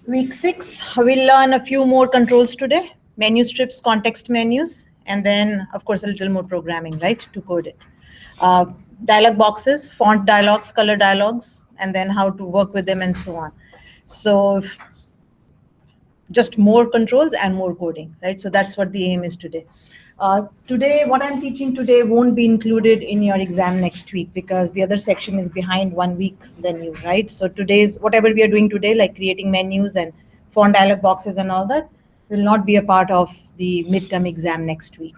Week 6, we'll learn a few more controls today, menu strips, context menus, and then, of course, a little more programming, right, to code it. Dialog boxes, font dialogues, color dialogues, and then how to work with them and so on. So just more controls and more coding, right? So that's what the aim is today. Today, what I'm teaching today won't be included in your exam next week because the other section is behind 1 week than you, right? So today's, whatever we are doing today, like creating menus and font dialog boxes and all that, will not be a part of the midterm exam next week.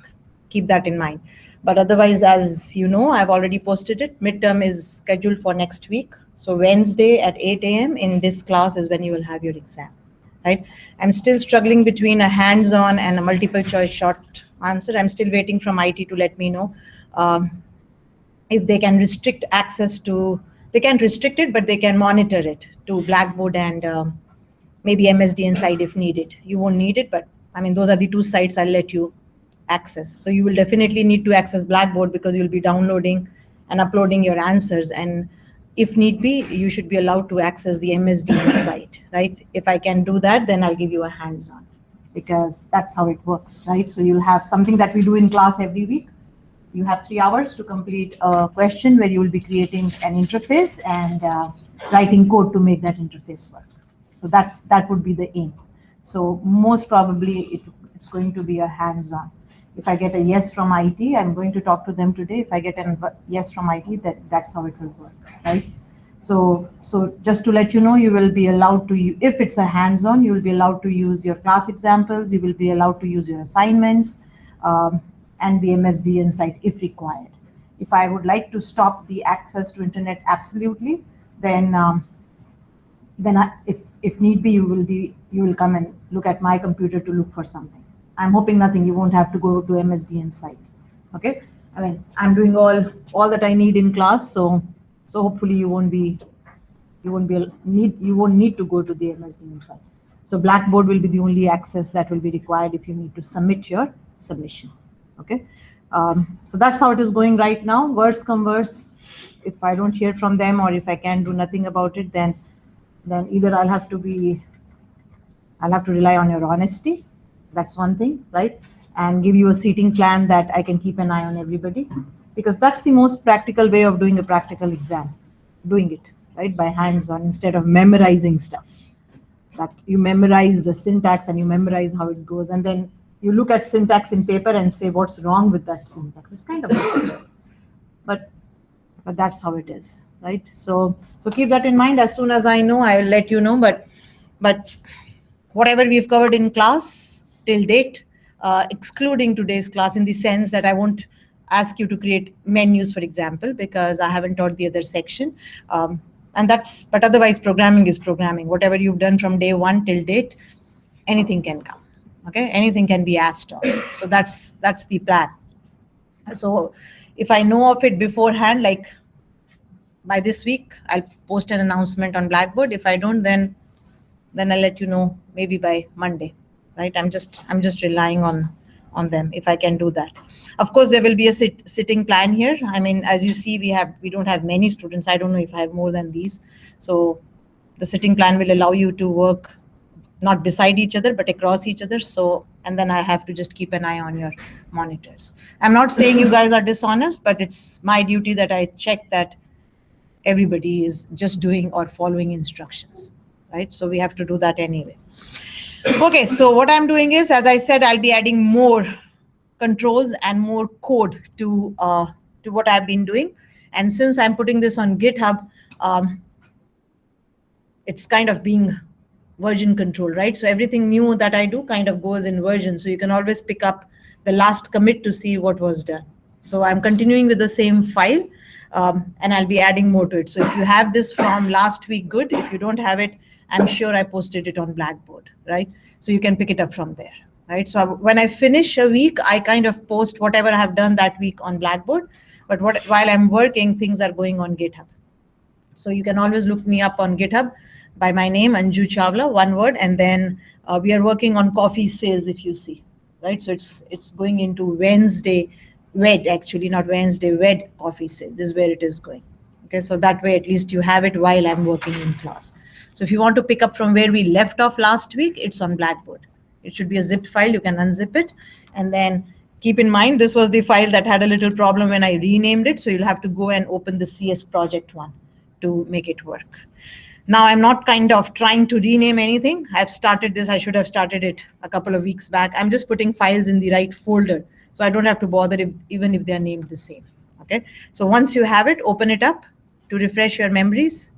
Keep that in mind. But otherwise, as you know, I've already posted it. Midterm is scheduled for next week. So Wednesday at 8 a.m. in this class is when you will have your exam, right? I'm still struggling between a hands-on and a multiple choice short answer. I'm still waiting from IT to let me know if they can restrict access to, they can't restrict it, but they can monitor it to Blackboard and maybe MSD Insight if needed. You won't need it, but I mean, those are the two sites I'll let you access. So you will definitely need to access Blackboard because you'll be downloading and uploading your answers. And if need be, you should be allowed to access the MSD Insight, right? If I can do that, then I'll give you a hands-on because that's how it works, right? So you'll have something that we do in class every week. You have 3 hours to complete a question where you will be creating an interface and writing code to make that interface work. So that would be the aim. So most probably it's going to be a hands-on. If I get a yes from IT, I'm going to talk to them today. If I get a yes from IT, that's how it will work, right? So just to let you know, you will be allowed to, if it's a hands-on, you will be allowed to use your class examples, you will be allowed to use your assignments, and the MSD Insight if required. If I would like to stop the access to internet absolutely, then if need be, you will come and look at my computer to look for something. I'm hoping nothing. You won't have to go to MSD Insight. Okay. I mean, I'm doing all that I need in class, so hopefully you won't need to go to the MSD Insight. So Blackboard will be the only access that will be required if you need to submit your submission. Okay. So that's how it is going right now. Worst come worst, if I don't hear from them or if I can do nothing about it, then either I'll have to rely on your honesty. That's one thing, right? And give you a seating plan that I can keep an eye on everybody, because that's the most practical way of doing a practical exam, doing it, right, by hands-on instead of memorizing stuff. That you memorize the syntax and you memorize how it goes, and then you look at syntax in paper and say what's wrong with that syntax. It's kind of difficult, but that's how it is, right? So keep that in mind. As soon as I know, I will let you know. But whatever we've covered in class till date, excluding today's class, in the sense that I won't ask you to create menus, for example, because I haven't taught the other section. But otherwise, programming is programming. Whatever you've done from day one till date, anything can come. Okay, anything can be asked of. So that's the plan. So if I know of it beforehand, like by this week, I'll post an announcement on Blackboard. If I don't, then I'll let you know maybe by Monday, right? I'm just relying on them if I can do that. Of course, there will be a sitting plan here. I mean, as you see, we don't have many students. I don't know if I have more than these. So the sitting plan will allow you to work not beside each other, but across each other. So, and then I have to just keep an eye on your monitors. I'm not saying you guys are dishonest, but it's my duty that I check that everybody is just doing or following instructions, right? So we have to do that anyway. Okay, so what I'm doing is, as I said, I'll be adding more controls and more code to what I've been doing. And since I'm putting this on GitHub, it's kind of being version control, right? So everything new that I do kind of goes in version. So you can always pick up the last commit to see what was done. So I'm continuing with the same file, and I'll be adding more to it. So if you have this from last week, good. If you don't have it, I'm sure I posted it on Blackboard, right? So you can pick it up from there, right? So when I finish a week, I kind of post whatever I have done that week on Blackboard. But while I'm working, things are going on GitHub. So you can always look me up on GitHub by my name, Anju Chawla, one word, and then we are working on coffee sales, if you see, right? So it's going into Wednesday Wed, actually, not Wednesday Wed coffee sales is where it is going. Okay, so that way at least you have it while I'm working in class. So if you want to pick up from where we left off last week, it's on Blackboard. It should be a zipped file. You can unzip it. And then keep in mind, this was the file that had a little problem when I renamed it. So you'll have to go and open the CS project one to make it work. Now I'm not kind of trying to rename anything. I've started this. I should have started it a couple of weeks back. I'm just putting files in the right folder, so I don't have to bother even if they're named the same. Okay. So once you have it, open it up to refresh your memories.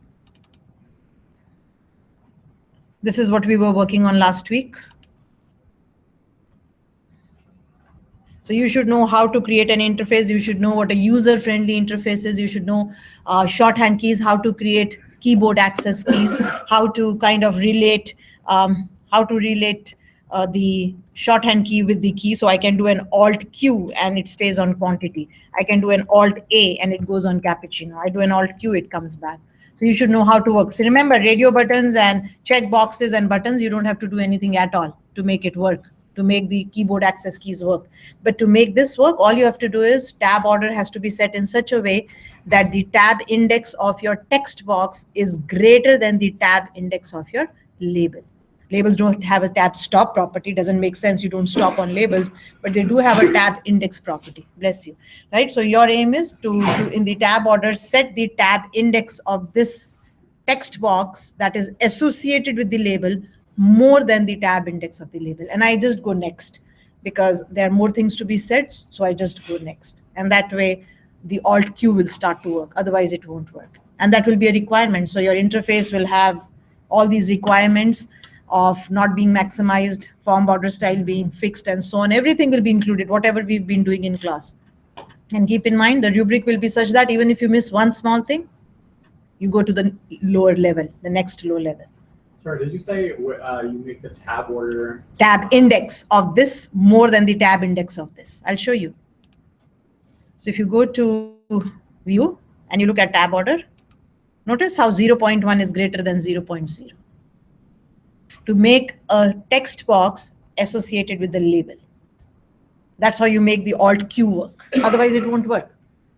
This is what we were working on last week. So you should know how to create an interface. You should know what a user-friendly interface is. You should know shorthand keys, how to create keyboard access keys, how to kind of relate, the shorthand key with the key. So I can do an Alt Q and it stays on quantity. I can do an Alt A and it goes on cappuccino. I do an Alt Q, it comes back. So you should know how to work. So remember, radio buttons and check boxes and buttons, you don't have to do anything at all to make it work, to make the keyboard access keys work. But to make this work, all you have to do is tab order has to be set in such a way that the tab index of your text box is greater than the tab index of your label. Labels don't have a tab stop property. Doesn't make sense. You don't stop on labels, but they do have a tab index property. Bless you. Right. So your aim is to in the tab order, set the tab index of this text box that is associated with the label more than the tab index of the label. And I just go next because there are more things to be said. So I just go next. And that way the Alt Q will start to work. Otherwise it won't work. And that will be a requirement. So your interface will have all these requirements of not being maximized, form border style being fixed, and so on. Everything will be included, whatever we've been doing in class. And keep in mind, the rubric will be such that even if you miss one small thing, you go to the lower level, the next low level. Sorry, did you say you make the tab order? Tab index of this more than the tab index of this. I'll show you. So if you go to view and you look at tab order, notice how 0.1 is greater than 0.0. To make a text box associated with the label. That's how you make the Alt Q work. Otherwise it won't work,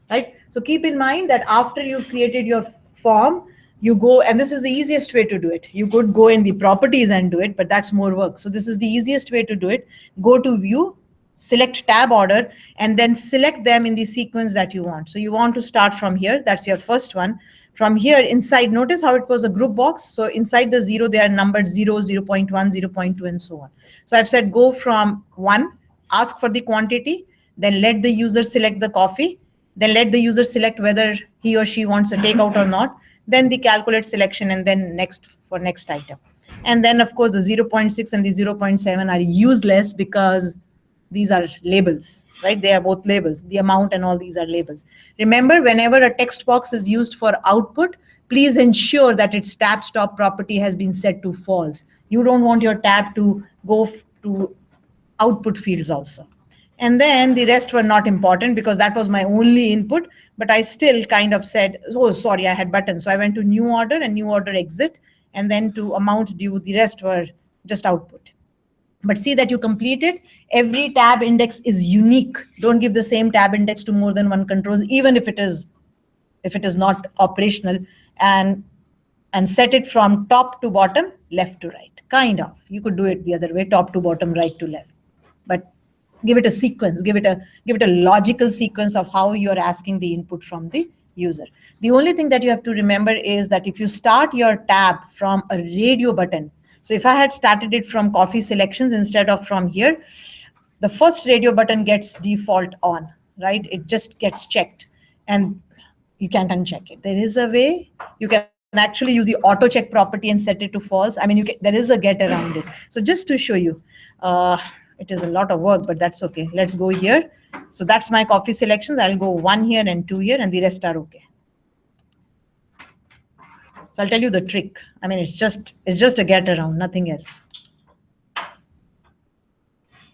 right? So keep in mind that after you've created your form, you go, and this is the easiest way to do it. You could go in the properties and do it, but that's more work. So this is the easiest way to do it. Go to view, select tab order, and then select them in the sequence that you want. So you want to start from here. That's your first one. From here inside, notice how it was a group box. So inside the 0, they are numbered 0, 0.1, 0.2, and so on. So I've said go from 1, ask for the quantity, then let the user select the coffee, then let the user select whether he or she wants a takeout or not, then the calculate selection, and then next for next item. And then of course the 0.6 and the 0.7 are useless because these are labels, right? They are both labels. The amount and all these are labels. Remember, whenever a text box is used for output, please ensure that its tab stop property has been set to false. You don't want your tab to go to output fields also. And then the rest were not important because that was my only input, but I still kind of said, oh, sorry, I had buttons. So I went to new order and new order exit, and then to amount due, the rest were just output. But see that you complete it. Every tab index is unique. Don't give the same tab index to more than one controls, even if it is not operational, and set it from top to bottom, left to right. Kind of. You could do it the other way, top to bottom, right to left. But give it a sequence, give it a logical sequence of how you're asking the input from the user. The only thing that you have to remember is that if you start your tab from a radio button, so if I had started it from coffee selections instead of from here, the first radio button gets default on, right? It just gets checked and you can't uncheck it. There is a way you can actually use the auto check property and set it to false. I mean, there is a get around it. So just to show you, it is a lot of work, but that's okay. Let's go here. So that's my coffee selections. I'll go 1 here and 2 here, and the rest are okay. So I'll tell you the trick. I mean, it's just a get around, nothing else.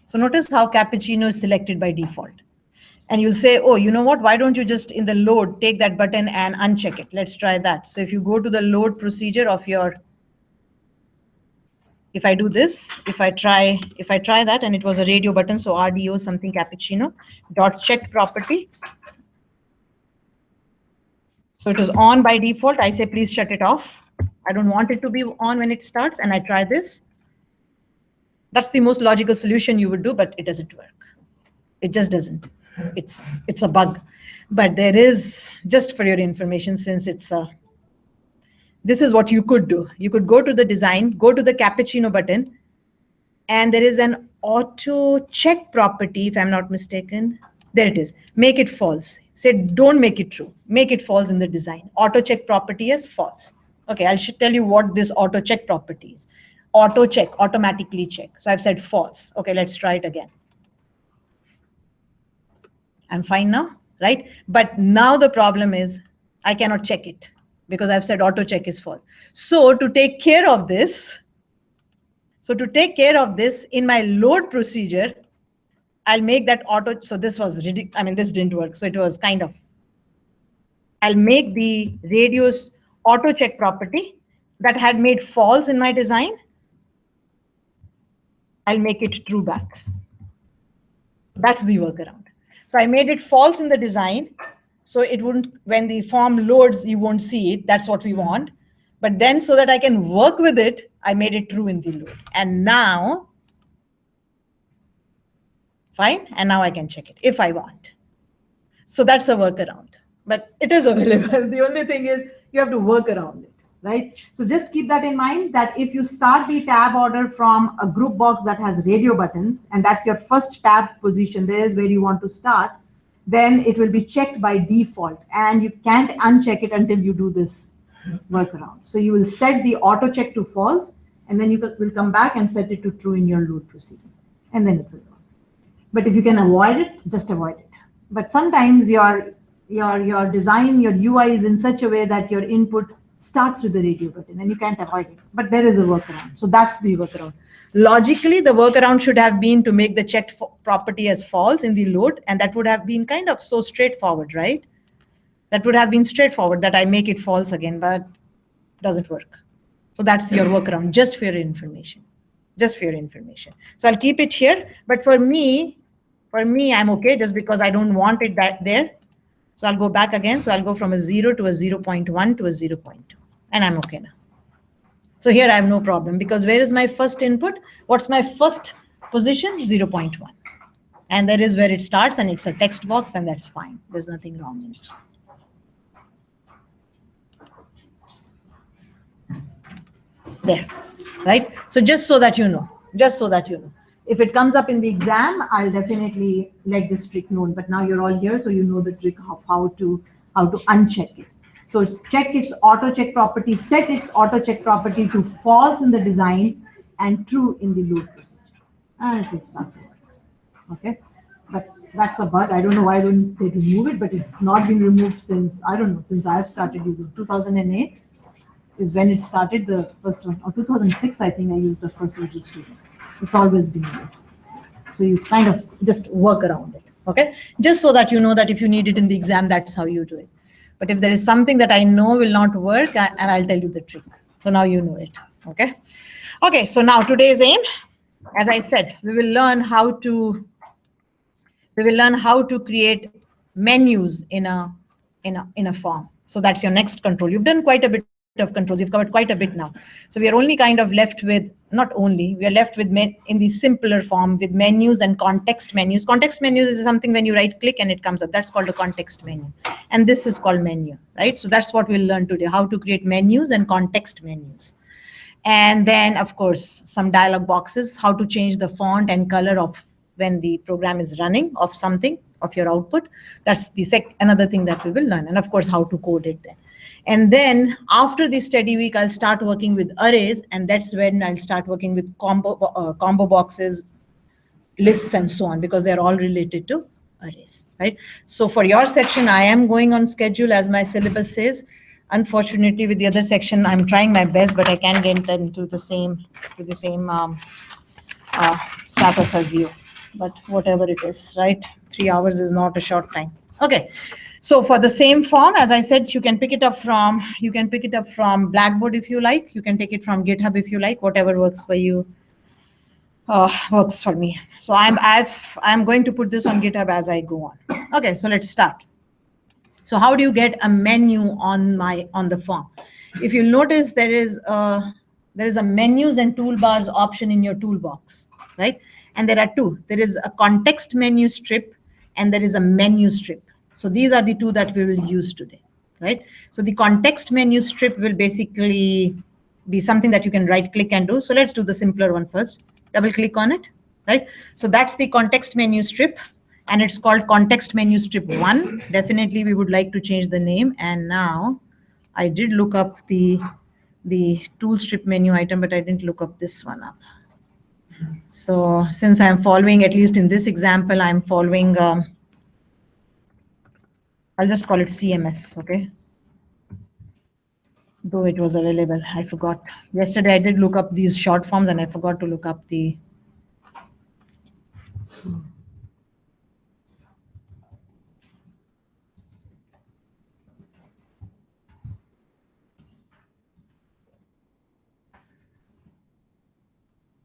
So notice how cappuccino is selected by default. And you'll say, oh, you know what? Why don't you just in the load take that button and uncheck it? Let's try that. So if you go to the load procedure of your, if I do this, if I try that, and it was a radio button, so RDO something cappuccino dot check property. So it is on by default. I say, please shut it off. I don't want it to be on when it starts, and I try this. That's the most logical solution you would do, but it doesn't work. It just doesn't. It's a bug. But there is, just for your information, since it's a, this is what you could do. You could go to the design, go to the cappuccino button, and there is an auto check property, if I'm not mistaken. There it is. Make it false. Say, don't make it true. Make it false in the design. Auto check property is false. Okay, I should tell you what this auto check property is. Auto check, automatically check. So I've said false. Okay, let's try it again. I'm fine now, right? But now the problem is I cannot check it because I've said auto check is false. So to take care of this, in my load procedure, I'll make that auto. So this was ridiculous. I mean, this didn't work. So it was kind of, I'll make the radius auto check property that had made false in my design. I'll make it true back. That's the workaround. So I made it false in the design. So it wouldn't, when the form loads, you won't see it. That's what we want. But then so that I can work with it, I made it true in the load. And now, fine. And now I can check it if I want. So that's a workaround. But it is available. The only thing is you have to work around it, right? So just keep that in mind, that if you start the tab order from a group box that has radio buttons, and that's your first tab position, there is where you want to start, then it will be checked by default. And you can't uncheck it until you do this workaround. So you will set the auto check to false, and then you will come back and set it to true in your load procedure. And then it will work. But if you can avoid it, just avoid it. But sometimes your design, your UI is in such a way that your input starts with the radio button and you can't avoid it. But there is a workaround. So that's the workaround. Logically, the workaround should have been to make the checked property as false in the load. And that would have been kind of so straightforward, right? That would have been straightforward, that I make it false again, but doesn't work. So that's your workaround, just for your information. Just for your information. So I'll keep it here. But for me, I'm okay, just because I don't want it that there. So I'll go back again. So I'll go from a 0 to a 0.1 to a 0.2. And I'm okay now. So here I have no problem, because where is my first input? What's my first position? 0.1. And that is where it starts, and it's a text box, and that's fine. There's nothing wrong in it. There, right? So just so that you know, if it comes up in the exam, I'll definitely let this trick known. But now you're all here, so you know the trick of how to uncheck it. So check its auto check property, set its auto check property to false in the design and true in the load procedure, and it will start to work. Okay, but that's a bug. I don't know why don't they remove it, but it's not been removed since, I don't know, since I've started using 2008. Is when it started, the first one, or 2006, I think I used the first Visual Studio. It's always been there. So you kind of just work around it, okay? Just so that you know that if you need it in the exam, that's how you do it. But if there is something that I know will not work, and I'll tell you the trick. So now you know it, okay? Okay, so now today's aim, as I said, we will learn how to create menus in a form. So that's your next control. You've done quite a bit of controls. You've covered quite a bit now. So we are only kind of left with, not only, we are left with in the simpler form with menus and context menus. Context menus is something when you right click and it comes up. That's called a context menu. And this is called menu, right? So that's what we'll learn today, how to create menus and context menus. And then, of course, some dialog boxes, how to change the font and color of when the program is running of something, of your output. That's the another thing that we will learn. And of course, how to code it then. And then after the study week, I'll start working with arrays, and that's when I'll start working with combo boxes, lists, and so on, because they're all related to arrays, right? So for your section, I am going on schedule as my syllabus says. Unfortunately, with the other section, I'm trying my best, but I can't get them to the same status as you. But whatever it is, right? 3 hours is not a short time. Okay. So for the same form, as I said, you can pick it up from Blackboard if you like. You can take it from GitHub if you like. Whatever works for you works for me. So I'm going to put this on GitHub as I go on. Okay, so let's start. So how do you get a menu on the form? If you'll notice, there is a menus and toolbars option in your toolbox, right? And there are two. There is a context menu strip and there is a menu strip. So these are the two that we will use today, right? So the context menu strip will basically be something that you can right click and do. So let's do the simpler one first. Double click on it, right? So that's the context menu strip and it's called context menu strip 1. Definitely we would like to change the name. And now I did look up the tool strip menu item, but I didn't look up this one up. So since I'm following, at least in this example, I'm following, I'll just call it CMS, okay? Though it was available, I forgot. Yesterday I did look up these short forms and I forgot to look up the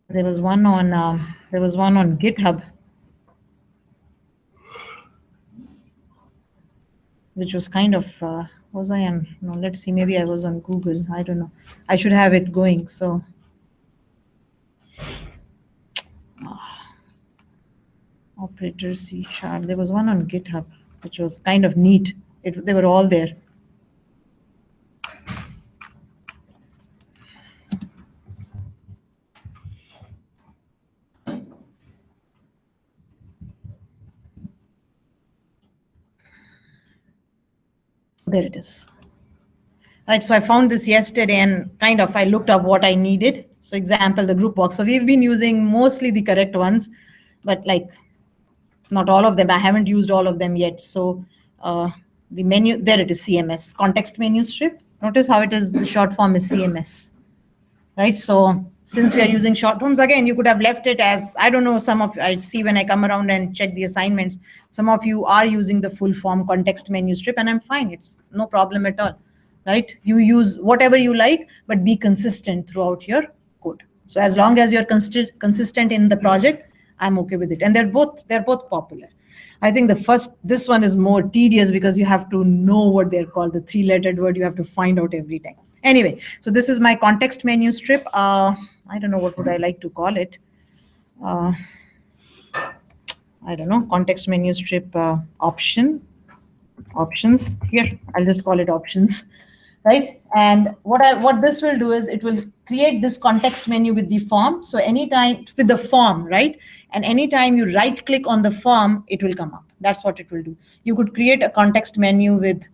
there was one on GitHub, which was kind of was I on? No, let's see. Maybe I was on Google. I don't know. I should have it going. So operator C#. There was one on GitHub, which was kind of neat. They were all there. There it is. Right, so I found this yesterday and kind of I looked up what I needed. So example, the group box. So we've been using mostly the correct ones, but like not all of them. I haven't used all of them yet. So the menu, there it is, CMS, context menu strip. Notice how it is, the short form is CMS, right? So since we are using short forms, again, you could have left it as, I don't know, some of, I see when I come around and check the assignments, some of you are using the full form context menu strip and I'm fine. It's no problem at all, right? You use whatever you like, but be consistent throughout your code. So as long as you're consistent in the project, I'm okay with it. And they're both popular. I think this one is more tedious because you have to know what they're called, the 3-lettered word you have to find out every time. Anyway, so this is my context menu strip. I don't know, what would I like to call it? I don't know, context menu strip options. Here, I'll just call it options, right? And what this will do is it will create this context menu with the form. So anytime with the form, right? And anytime you right click on the form, it will come up. That's what it will do. You could create a context menu with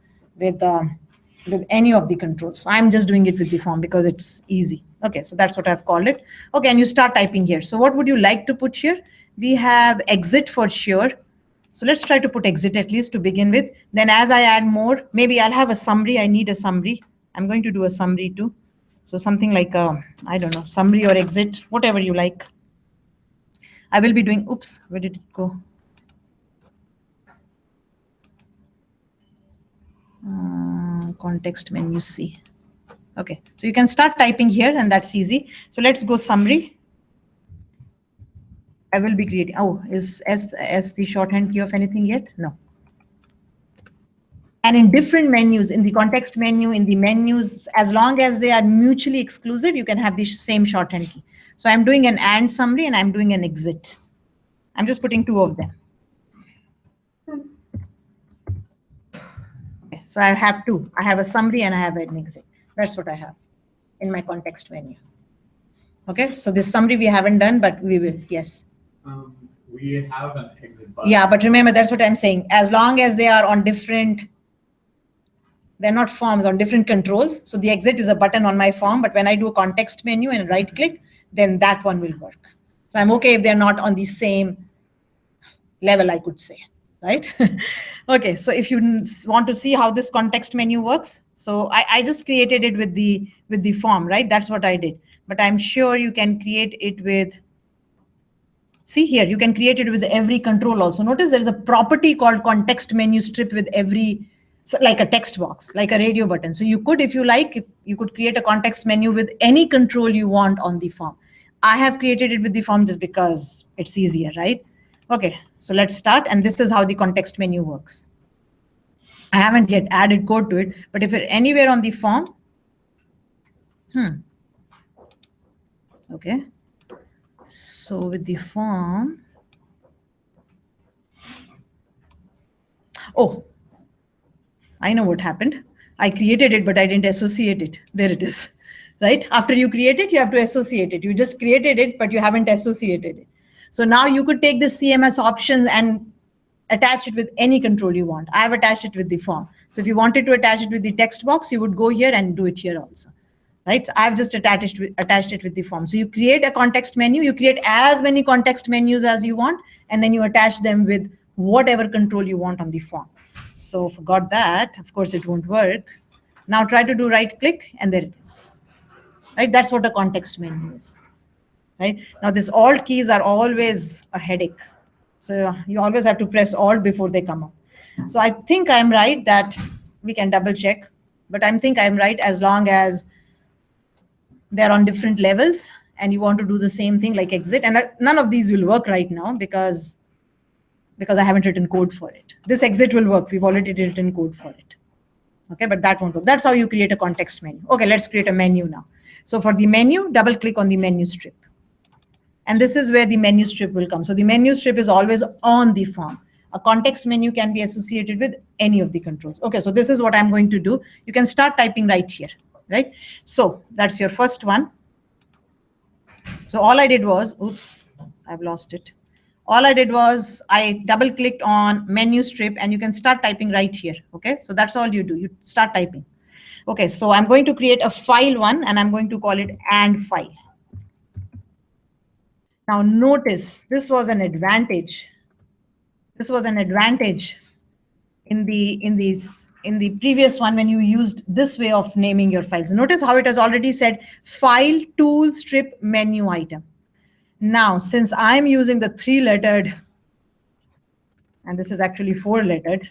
any of the controls. I'm just doing it with the form because it's easy. Okay, so that's what I've called it. Okay, and you start typing here. So what would you like to put here? We have exit for sure. So let's try to put exit at least to begin with. Then as I add more, maybe I'll have a summary. I need a summary. I'm going to do a summary too. So something like, I don't know, summary or exit, whatever you like. I will be doing, oops, where did it go? Context menu C. Okay, so you can start typing here and that's easy. So let's go summary. I will be creating, oh, is S the shorthand key of anything yet? No. And in different menus, in the context menu, in the menus, as long as they are mutually exclusive, you can have the same shorthand key. So I'm doing an and summary and I'm doing an exit. I'm just putting two of them. Okay, so I have two. I have a summary and I have an exit. That's what I have in my context menu. Okay, so this summary we haven't done, but we will, yes. We have an exit button. Yeah, but remember, that's what I'm saying. As long as they are on different, they're not forms, on different controls. So the exit is a button on my form, but when I do a context menu and right click, then that one will work. So I'm okay if they're not on the same level, I could say, right? Okay, so if you want to see how this context menu works, so I just created it with the form, right? That's what I did. But I'm sure you can create it with, see here, you can create it with every control also. Notice there's a property called context menu strip with every, so like a text box, like a radio button. So you could, if you like, if you could create a context menu with any control you want on the form. I have created it with the form just because it's easier, right? Okay, so let's start. And this is how the context menu works. I haven't yet added code to it, but if you're anywhere on the form, Okay. So with the form, oh, I know what happened. I created it, but I didn't associate it. There it is, right? After you create it, you have to associate it. You just created it, but you haven't associated it. So now you could take this CMS options and attach it with any control you want. I have attached it with the form. So if you wanted to attach it with the text box, you would go here and do it here also. Right? So I've just attached it with the form. So you create a context menu, you create as many context menus as you want, and then you attach them with whatever control you want on the form. So forgot that, of course it won't work. Now try to do right click and there it is. Right? That's what a context menu is. Right? Now these alt keys are always a headache. So you always have to press alt before they come up. So I think I'm right that we can double check, but I think I'm right as long as they're on different levels and you want to do the same thing like exit. And none of these will work right now because I haven't written code for it. This exit will work. We've already written code for it. Okay, but that won't work. That's how you create a context menu. Okay, let's create a menu now. So for the menu, double click on the menu strip. And this is where the menu strip will come. So the menu strip is always on the form. A context menu can be associated with any of the controls. Okay, so this is what I'm going to do. You can start typing right here, right? So that's your first one. So all I did was, oops, I've lost it. All I did was I double clicked on menu strip and you can start typing right here. Okay, so that's all you do. You start typing. Okay, so I'm going to create a file one and I'm going to call it and file. Now notice this was an advantage. This was an advantage in the previous one when you used this way of naming your files. Notice how it has already said file tool strip menu item. Now, since I'm using the 3-lettered, and this is actually 4-lettered,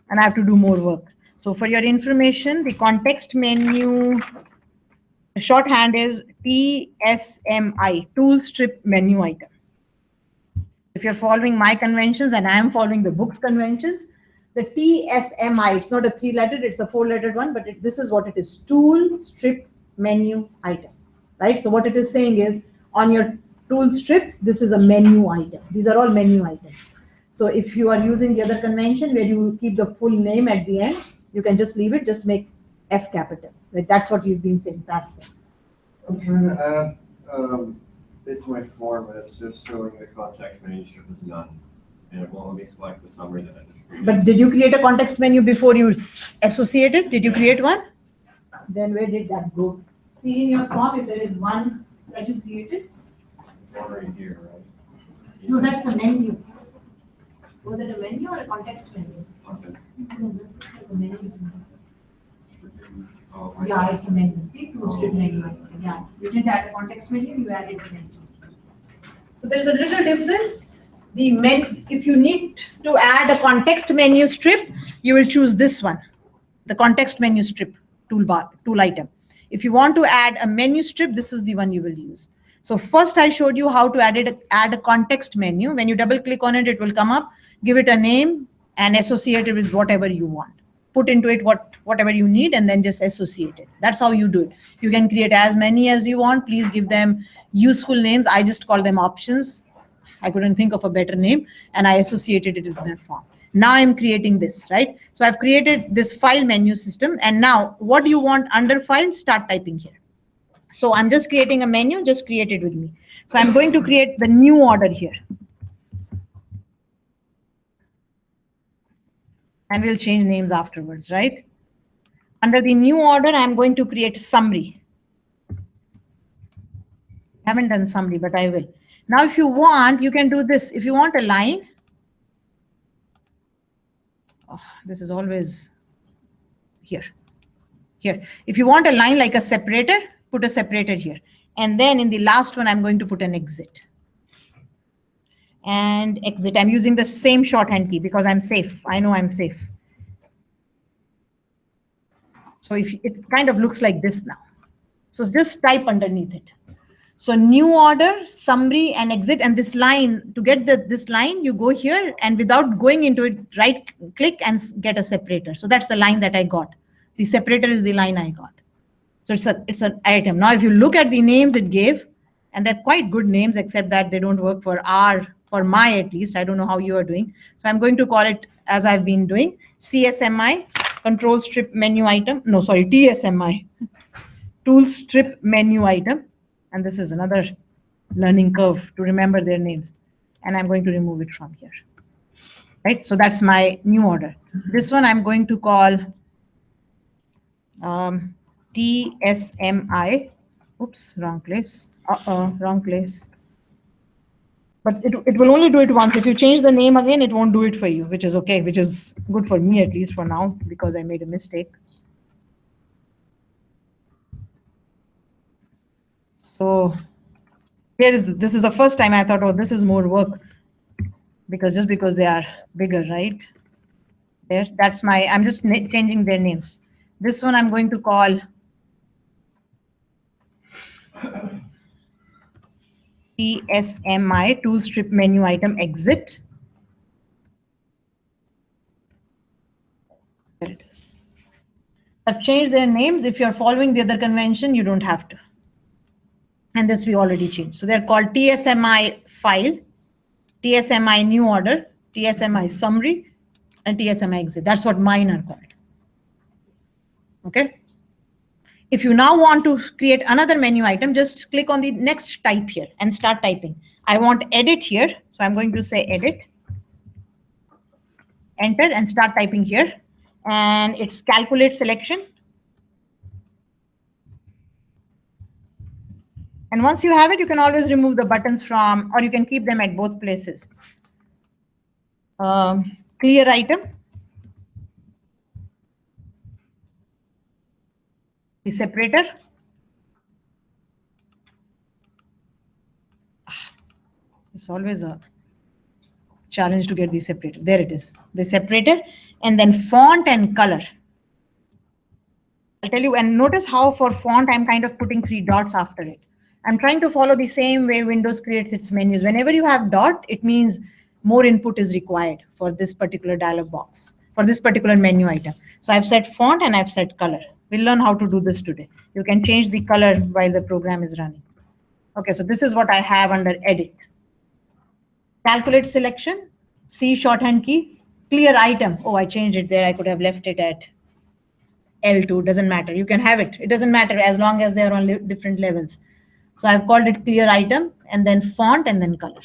and I have to do more work. So for your information, the context menu, the shorthand is TSMI, tool strip menu item. If you're following my conventions and I'm following the book's conventions, the TSMI, it's not a 3-lettered, it's a 4-lettered one, but this is what it is, tool strip menu item, right? So what it is saying is on your tool strip, this is a menu item. These are all menu items. So if you are using the other convention where you keep the full name at the end, you can just leave it, just make F capital. Right? That's what you've been saying, past that. I'm trying to add it to my form, and it's just showing the context menu strip is none. And it won't let me select the summary that I just created. But did you create a context menu before you associate it? Did you create one? Then where did that go? See in your form if there is one that you created? Right here, right? No, that's a menu. Was it a menu or a context menu? Okay. No, that's like a menu. Oh, right. Yeah, it's a menu. See, tool strip menu. Yeah, you didn't add a context menu, you added a menu. So there is a little difference. If you need to add a context menu strip, you will choose this one, the context menu strip tool item. If you want to add a menu strip, this is the one you will use. So first I showed you how to add a context menu. When you double click on it, it will come up, give it a name and associate it with whatever you want. Put into it whatever you need and then just associate it. That's how you do it. You can create as many as you want. Please give them useful names. I just call them options. I couldn't think of a better name and I associated it with my form. Now I'm creating this, right? So I've created this file menu system. And now what do you want under file? Start typing here. So I'm just creating a menu, just create it with me. So I'm going to create the new order here. And we'll change names afterwards, right? Under the new order, I'm going to create summary. I haven't done summary, but I will. Now, if you want, you can do this. If you want a line, oh, this is always here. Here. If you want a line like a separator, put a separator here. And then in the last one, I'm going to put an exit. And exit. I'm using the same shorthand key because I'm safe. I know I'm safe. So if it kind of looks like this now. So just type underneath it. So new order, summary, and exit. And this line, to get this line, you go here and without going into it, right click and get a separator. So that's the line that I got. The separator is the line I got. So it's an item. Now, if you look at the names it gave, and they're quite good names, except that they don't work for my at least. I don't know how you are doing. So I'm going to call it as I've been doing, CSMI, control strip menu item. No, sorry, TSMI, tool strip menu item. And this is another learning curve to remember their names. And I'm going to remove it from here. Right, so that's my new order. This one I'm going to call TSMI. Oops, wrong place. Wrong place. But it will only do it once. If you change the name again, it won't do it for you, which is okay, which is good for me, at least for now, because I made a mistake. So this is the first time I thought, oh, this is more work, because just because they are bigger, right? There, that's my, I'm just changing their names. This one I'm going to call TSMI, tool strip menu item exit. There it is. I've changed their names. If you're following the other convention, you don't have to. And this we already changed. So they're called TSMI file, TSMI new order, TSMI summary, and TSMI exit. That's what mine are called. Okay. If you now want to create another menu item, just click on the next type here and start typing. I want edit here. So I'm going to say edit, enter, and start typing here. And it's calculate selection. And once you have it, you can always remove the buttons from, or you can keep them at both places. Clear item. The separator. It's always a challenge to get the separator. There it is, the separator, and then font and color. I'll tell you, and notice how for font, I'm kind of putting 3 dots after it. I'm trying to follow the same way Windows creates its menus. Whenever you have dot, it means more input is required for this particular dialog box, for this particular menu item. So I've set font and I've set color. We'll learn how to do this today. You can change the color while the program is running. Okay, so this is what I have under edit. Calculate selection, C shorthand key, clear item. Oh, I changed it there. I could have left it at L2, doesn't matter. You can have it. It doesn't matter as long as they're on different levels. So I've called it clear item, and then font, and then color.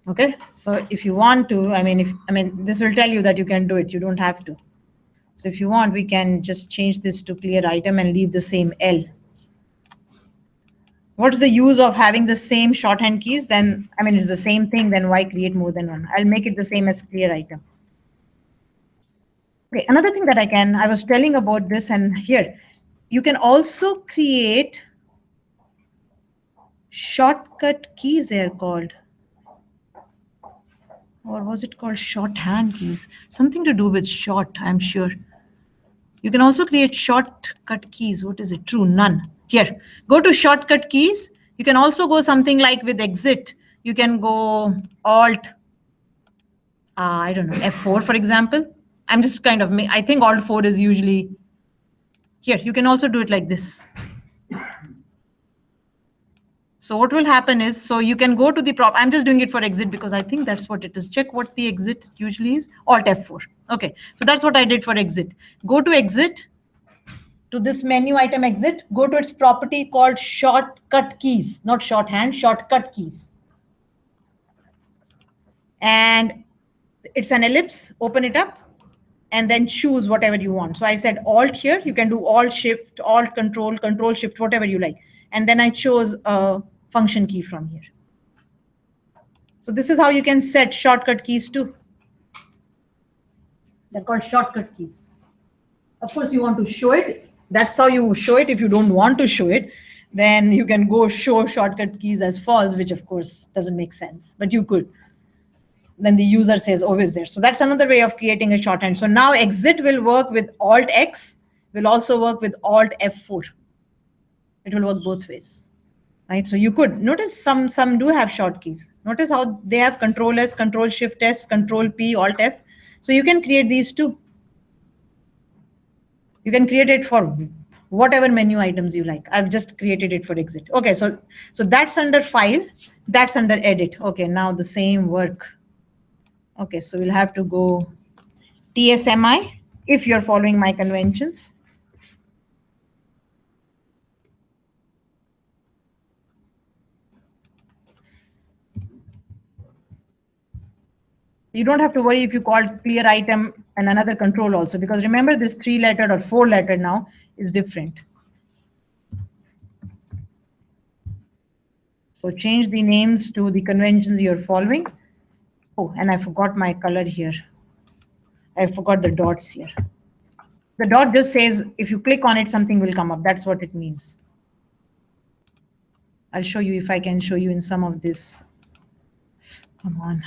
Okay, so if you want to, this will tell you that you can do it. You don't have to. So if you want, we can just change this to clear item and leave the same L. What's the use of having the same shorthand keys? Then, it's the same thing. Then why create more than one? I'll make it the same as clear item. Okay, another thing that I was telling about this, and here, you can also create shortcut keys, they're called. Or was it called shorthand keys? Something to do with short, I'm sure. You can also create shortcut keys. What is it? True, none. Here, go to shortcut keys. You can also go something like with exit. You can go Alt, I don't know, F4, for example. I'm just kind of, I think Alt 4 is usually here. You can also do it like this. So what will happen is, so you can go to the prop. I'm just doing it for exit because I think that's what it is. Check what the exit usually is. Alt F4. Okay, so that's what I did for exit. Go to exit, to this menu item exit. Go to its property called shortcut keys, not shorthand, shortcut keys. And it's an ellipse. Open it up, and then choose whatever you want. So I said Alt here. You can do Alt Shift, Alt Control, Control Shift, whatever you like. And then I chose a function key from here. So this is how you can set shortcut keys too. They're called shortcut keys. Of course, you want to show it. That's how you show it. If you don't want to show it, then you can go show shortcut keys as false, which of course doesn't make sense, but you could. Then the user says always there. So that's another way of creating a shorthand. So now exit will work with Alt X, will also work with Alt F4. It will work both ways, right? So you could notice some do have shortkeys. Notice how they have Control S, Control Shift S, Control P, Alt F. So you can create these too. You can create it for whatever menu items you like. I've just created it for exit. Okay, so that's under file, that's under edit. Okay, now the same work. Okay, so we'll have to go TSMI if you're following my conventions. You don't have to worry if you called clear item and another control also, because remember this 3-lettered or 4-lettered now is different. So change the names to the conventions you're following. Oh, and I forgot my color here. I forgot the dots here. The dot just says if you click on it, something will come up. That's what it means. I'll show you if I can show you in some of this. Come on.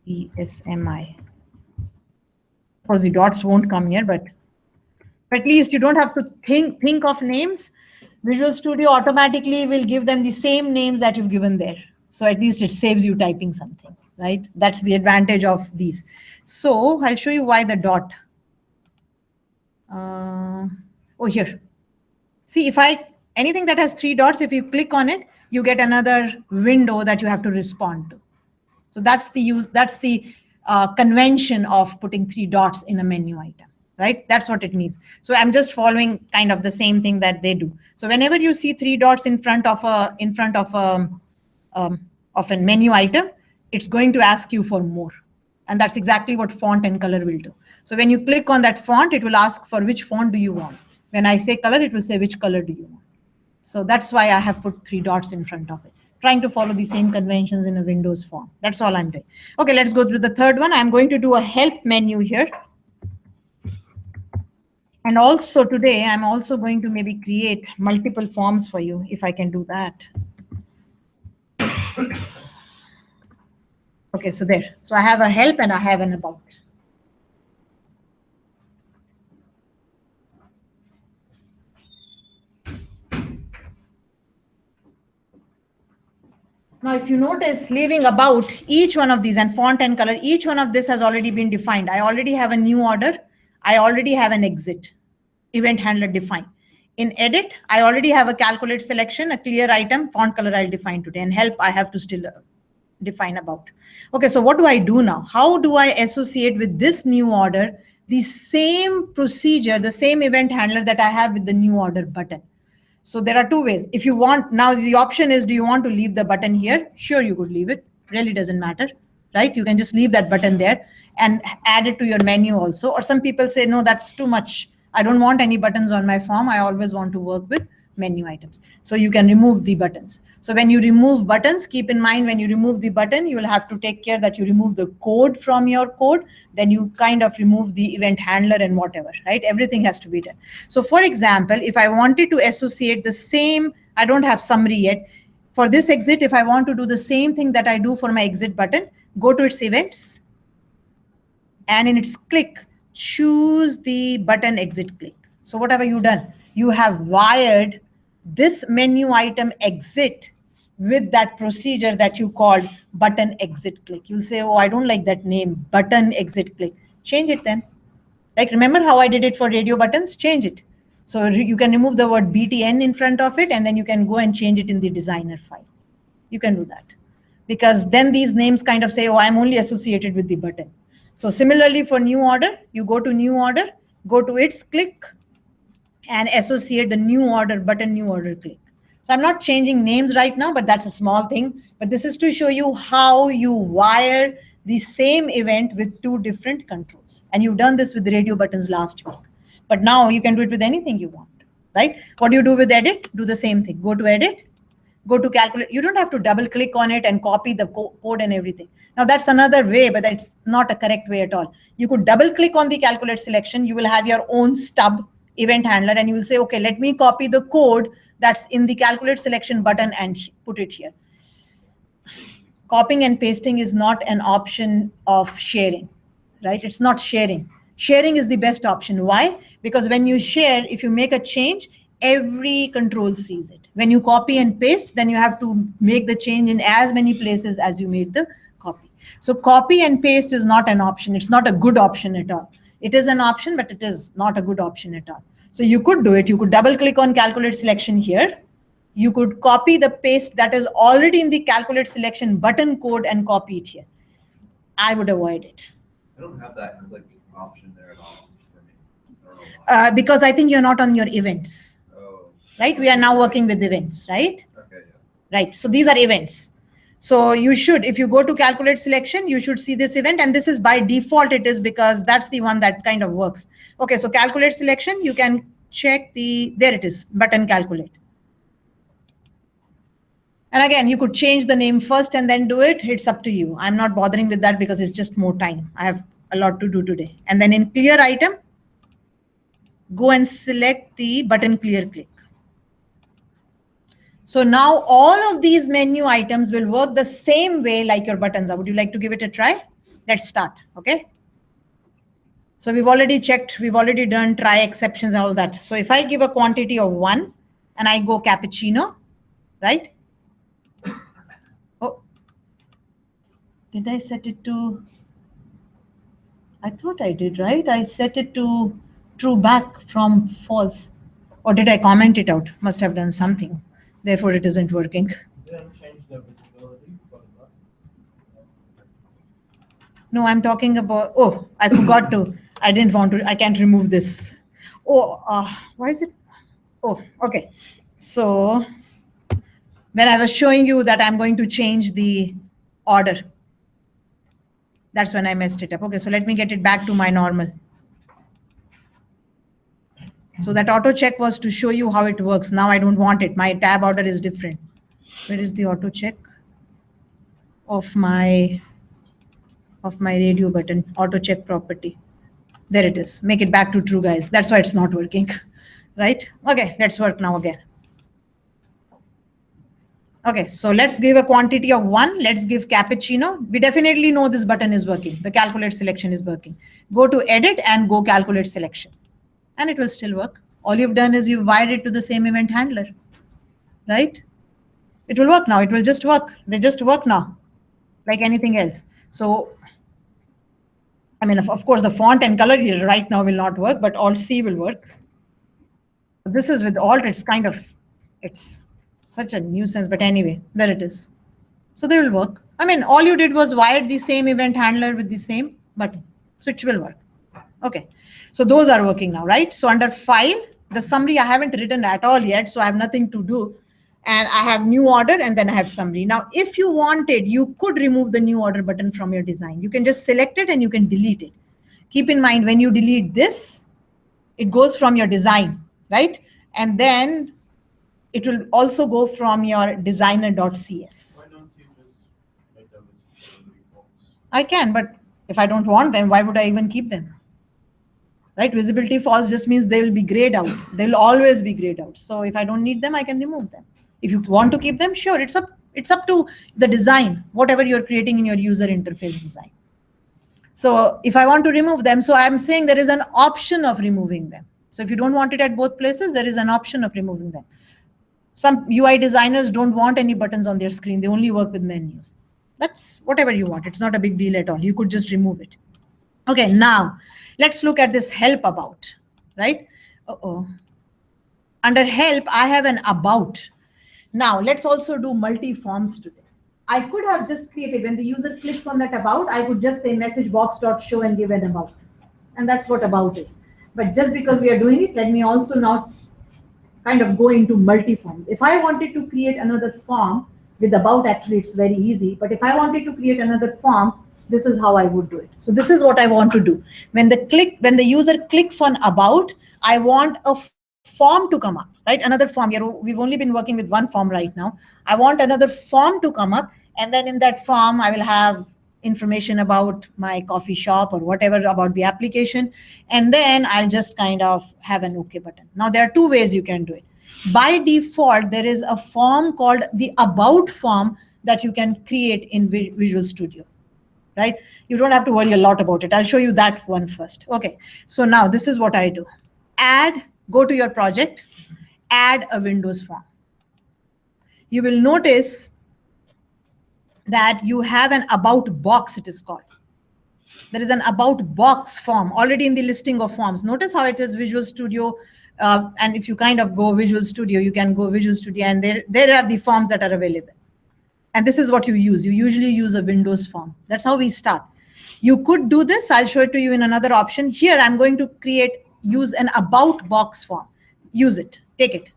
ESMI. Of course, the dots won't come here, but at least you don't have to think of names. Visual Studio automatically will give them the same names that you've given there. So at least it saves you typing something, right? That's the advantage of these. So I'll show you why the dot. Oh, here. See, if anything that has 3 dots, if you click on it, you get another window that you have to respond to. So that's the convention of putting 3 dots in a menu item, right? That's what it means. So I'm just following kind of the same thing that they do. So whenever you see 3 dots in front of a menu item, it's going to ask you for more. And that's exactly what font and color will do. So when you click on that font, it will ask for which font do you want. When I say color, it will say which color do you want. So that's why I have put 3 dots in front of it, trying to follow the same conventions in a Windows form. That's all I'm doing. Okay, let's go through the third one. I'm going to do a help menu here. And also today, I'm also going to maybe create multiple forms for you, if I can do that. Okay, so there. So I have a help and I have an about. Now, if you notice, leaving about each one of these and font and color, each one of this has already been defined. I already have a new order. I already have an exit event handler defined. In edit, I already have a calculate selection, a clear item, font color I'll define today, and help I have to still define about. Okay, so what do I do now? How do I associate with this new order the same procedure, the same event handler that I have with the new order button? So there are 2 ways. If you want, now the option is, do you want to leave the button here? Sure, you could leave it. Really doesn't matter, right? You can just leave that button there and add it to your menu also. Or some people say, no, that's too much. I don't want any buttons on my form. I always want to work with menu items. So you can remove the buttons. So when you remove buttons, keep in mind when you remove the button, you will have to take care that you remove the code from your code. Then you kind of remove the event handler and whatever, right? Everything has to be done. So for example, if I wanted to associate the same, I don't have summary yet. For this exit, if I want to do the same thing that I do for my exit button, go to its events. And in its click, choose the button exit click. So whatever you've done, you have wired this menu item exit with that procedure that you called button exit click. You'll say, oh, I don't like that name, button exit click. Change it then. Like, remember how I did it for radio buttons? Change it. So you can remove the word BTN in front of it, and then you can go and change it in the designer file. You can do that. Because then these names kind of say, oh, I'm only associated with the button. So similarly for new order, you go to new order, go to its click, and associate the new order button, new order click. So I'm not changing names right now, but that's a small thing. But this is to show you how you wire the same event with 2 different controls. And you've done this with the radio buttons last week. But now you can do it with anything you want, right? What do you do with edit? Do the same thing. Go to edit, go to calculate. You don't have to double click on it and copy the code and everything. Now that's another way, but that's not a correct way at all. You could double click on the calculate selection. You will have your own stub event handler, and you will say, okay, let me copy the code that's in the calculate selection button and put it here. Copying and pasting is not an option of sharing, right? It's not sharing. Sharing is the best option. Why? Because when you share, if you make a change, every control sees it. When you copy and paste, then you have to make the change in as many places as you made the copy. So copy and paste is not an option. It's not a good option at all. It is an option, but it is not a good option at all. So you could do it. You could double click on calculate selection here. You could copy the paste that is already in the calculate selection button code and copy it here. I would avoid it. I don't have that click option there at all for me. I don't know why. Because I think you're not on your events, Oh, right? We are now working with events, right? okay, yeah. Right. So these are events. So you should, if you go to calculate selection, you should see this event, and this is by default it is because that's the one that kind of works. Okay, so calculate selection, you can check there it is, button calculate. And again, you could change the name first and then do it. It's up to you. I'm not bothering with that because it's just more time. I have a lot to do today. And then in clear item, go and select the button clear click. So now all of these menu items will work the same way like your buttons are. Would you like to give it a try? Let's start, okay? So we've already checked, we've already done try exceptions and all that. So if I give a quantity of 1 and I go cappuccino, right? Oh, did I set it to, I thought I did, right? I set it to true back from false. Or did I comment it out? Must have done something. Therefore, it isn't working. Didn't change the visibility for the bus. No, I'm talking about, oh, I forgot to, I didn't want to, I can't remove this. Oh, why is it? Oh, okay. So when I was showing you that I'm going to change the order, that's when I messed it up. Okay, so let me get it back to my normal. So that auto check was to show you how it works. Now I don't want it. My tab order is different. Where is the auto check of my radio button? Auto check property. There it is. Make it back to true, guys. That's why it's not working, right? Okay, let's work now again. Okay, so let's give a quantity of 1. Let's give cappuccino. We definitely know this button is working. The calculate selection is working. Go to edit and go calculate selection. And it will still work. All you've done is you've wired it to the same event handler, right? It will work now. It will just work. They just work now, like anything else. So, I mean, of course, the font and color here right now will not work, but Alt-C will work. This is with Alt, it's kind of, it's such a nuisance, but anyway, there it is. So they will work. I mean, all you did was wire the same event handler with the same button. So it will work. Okay, so those are working now, right? So under file, the summary I haven't written at all yet, so I have nothing to do. And I have new order and then I have summary. Now, if you wanted, you could remove the new order button from your design. You can just select it and you can delete it. Keep in mind, when you delete this, it goes from your design, right? And then it will also go from your designer.cs. Why don't you just make them visibility false? I can, but if I don't want them, why would I even keep them? Right? Visibility false just means they will be grayed out. They'll always be grayed out. So if I don't need them, I can remove them. If you want to keep them, sure, it's up to the design, whatever you're creating in your user interface design. So if I want to remove them, so I'm saying there is an option of removing them. So if you don't want it at both places, there is an option of removing them. Some UI designers don't want any buttons on their screen. They only work with menus. That's whatever you want. It's not a big deal at all. You could just remove it. Okay, now let's look at this help about, right? Under help, I have an about. Now let's also do multi-forms today. I could have just created, when the user clicks on that about, I could just say message box.show and give an about. And that's what about is. But just because we are doing it, let me also now kind of go into multi-forms. If I wanted to create another form with about, actually it's very easy. But if I wanted to create another form, this is how I would do it. So this is what I want to do. When the user clicks on about, I want a form to come up, right? Another form. We've only been working with one form right now. I want another form to come up. And then in that form, I will have information about my coffee shop or whatever about the application. And then I'll just kind of have an OK button. Now, there are two ways you can do it. By default, there is a form called the about form that you can create in Visual Studio, right? You don't have to worry a lot about it. I'll show you that one first. Okay, so now this is what I do. Go to your project, add a Windows form. You will notice that you have an about box, it is called. There is an about box form already in the listing of forms. Notice how it is Visual Studio. And if you kind of go Visual Studio, you can go Visual Studio, and there are the forms that are available. And this is what you use. You usually use a Windows form. That's how we start. You could do this. I'll show it to you in another option. Here, I'm going to use an about box form. Use it. Take it.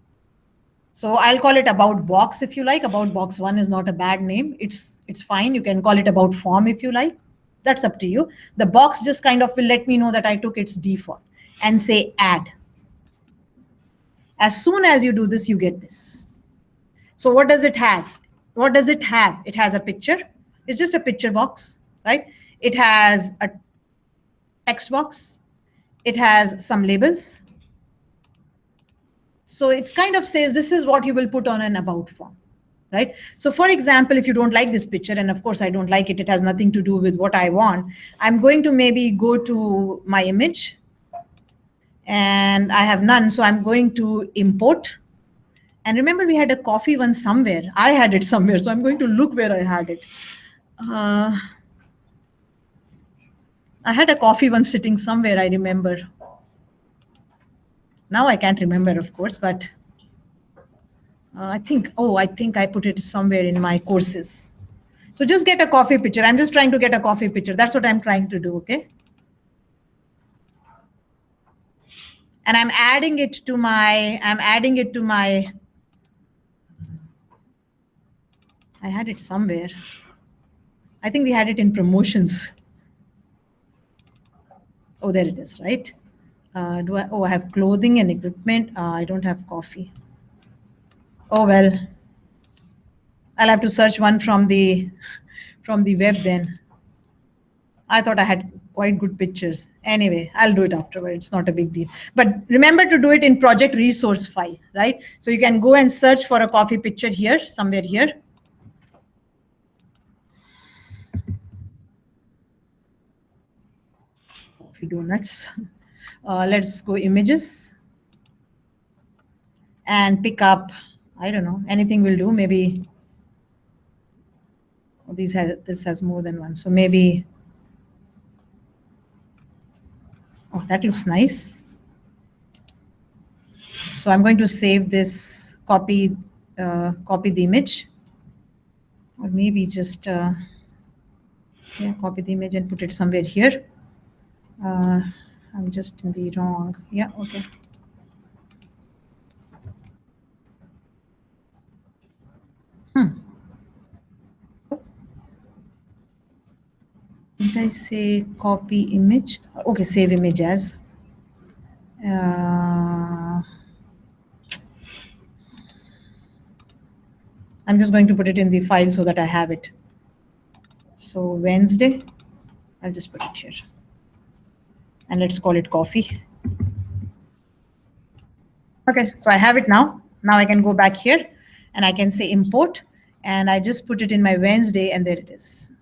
So I'll call it about box if you like. About box 1 is not a bad name. It's fine. You can call it about form if you like. That's up to you. The box just kind of will let me know that I took its default and say add. As soon as you do this, you get this. So what does it have? What does it have? It has a picture. It's just a picture box, right? It has a text box. It has some labels. So it kind of says this is what you will put on an about form, right? So for example, if you don't like this picture, and of course I don't like it, it has nothing to do with what I want. I'm going to maybe go to my image, and I have none. So I'm going to import. And remember, we had a coffee one somewhere. I had it somewhere. So I'm going to look where I had it. I had a coffee one sitting somewhere, I remember. Now I can't remember, of course, but I think I put it somewhere in my courses. So just get a coffee picture. I'm just trying to get a coffee picture. That's what I'm trying to do, okay? And I'm adding it to my, I had it somewhere. I think we had it in promotions. Oh, there it is, right? I have clothing and equipment. I don't have coffee. Oh, well, I'll have to search one from the web then. I thought I had quite good pictures. Anyway, I'll do it afterward. It's not a big deal. But remember to do it in project resource file, right? So you can go and search for a coffee picture here, somewhere here. Coffee donuts. Let's go images and pick up, I don't know, anything will do. Maybe this has more than one. So maybe, oh, that looks nice. So I'm going to save this, copy the image, or maybe just copy the image and put it somewhere here. I'm just in the wrong. Yeah, okay. Did I say copy image? Okay, save image as. I'm just going to put it in the file so that I have it. So Wednesday, I'll just put it here. And let's call it coffee. Okay, so I have it now. Now I can go back here and I can say import, and I just put it in my Wednesday, and there it is.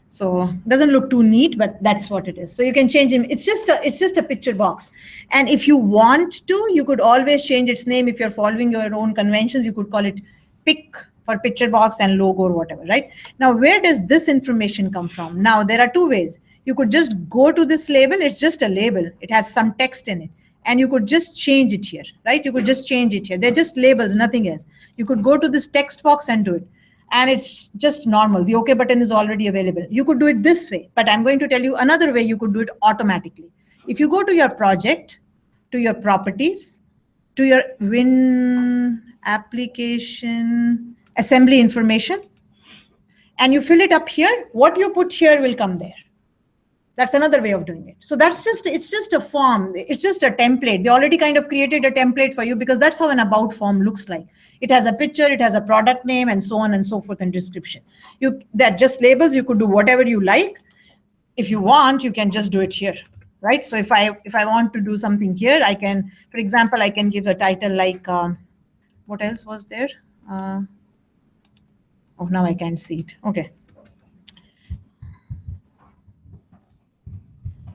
So doesn't look too neat, but that's what it is. So you can change it. It's just a picture box. And if you want to, you could always change its name. If you're following your own conventions, you could call it pic for picture box and logo or whatever, right? Now, where does this information come from? Now, there are two ways. You could just go to this label. It's just a label. It has some text in it. And you could just change it here, right? You could just change it here. They're just labels, nothing else. You could go to this text box and do it. And it's just normal. The OK button is already available. You could do it this way, but I'm going to tell you another way you could do it automatically. If you go to your project, to your properties, to your Win application, assembly information, and you fill it up here, what you put here will come there. That's another way of doing it. So it's just a form. It's just a template. They already kind of created a template for you because that's how an about form looks like. It has a picture, it has a product name, and so on and so forth, and description. They're just labels. You could do whatever you like. If you want, you can just do it here, right? So if I want to do something here, I can, for example, I can give a title like, what else was there? Oh, now I can't see it. Okay.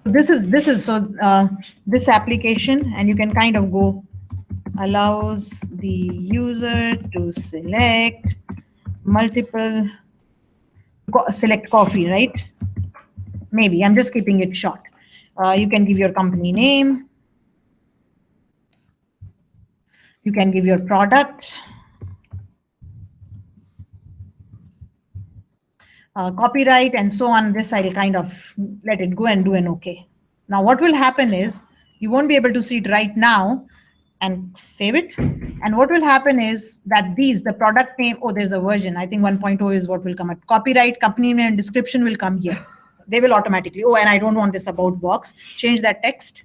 This application, and you can kind of go, allows the user to select multiple select coffee, right? Maybe, I'm just keeping it short. You can give your company name. You can give your product. Copyright and so on. This I'll kind of let it go and do an OK. Now what will happen is you won't be able to see it right now and save it. And what will happen is that the product name, oh, there's a version. I think 1.0 is what will come at. Copyright, company name and description will come here. They will automatically. Oh, and I don't want this about box. Change that text.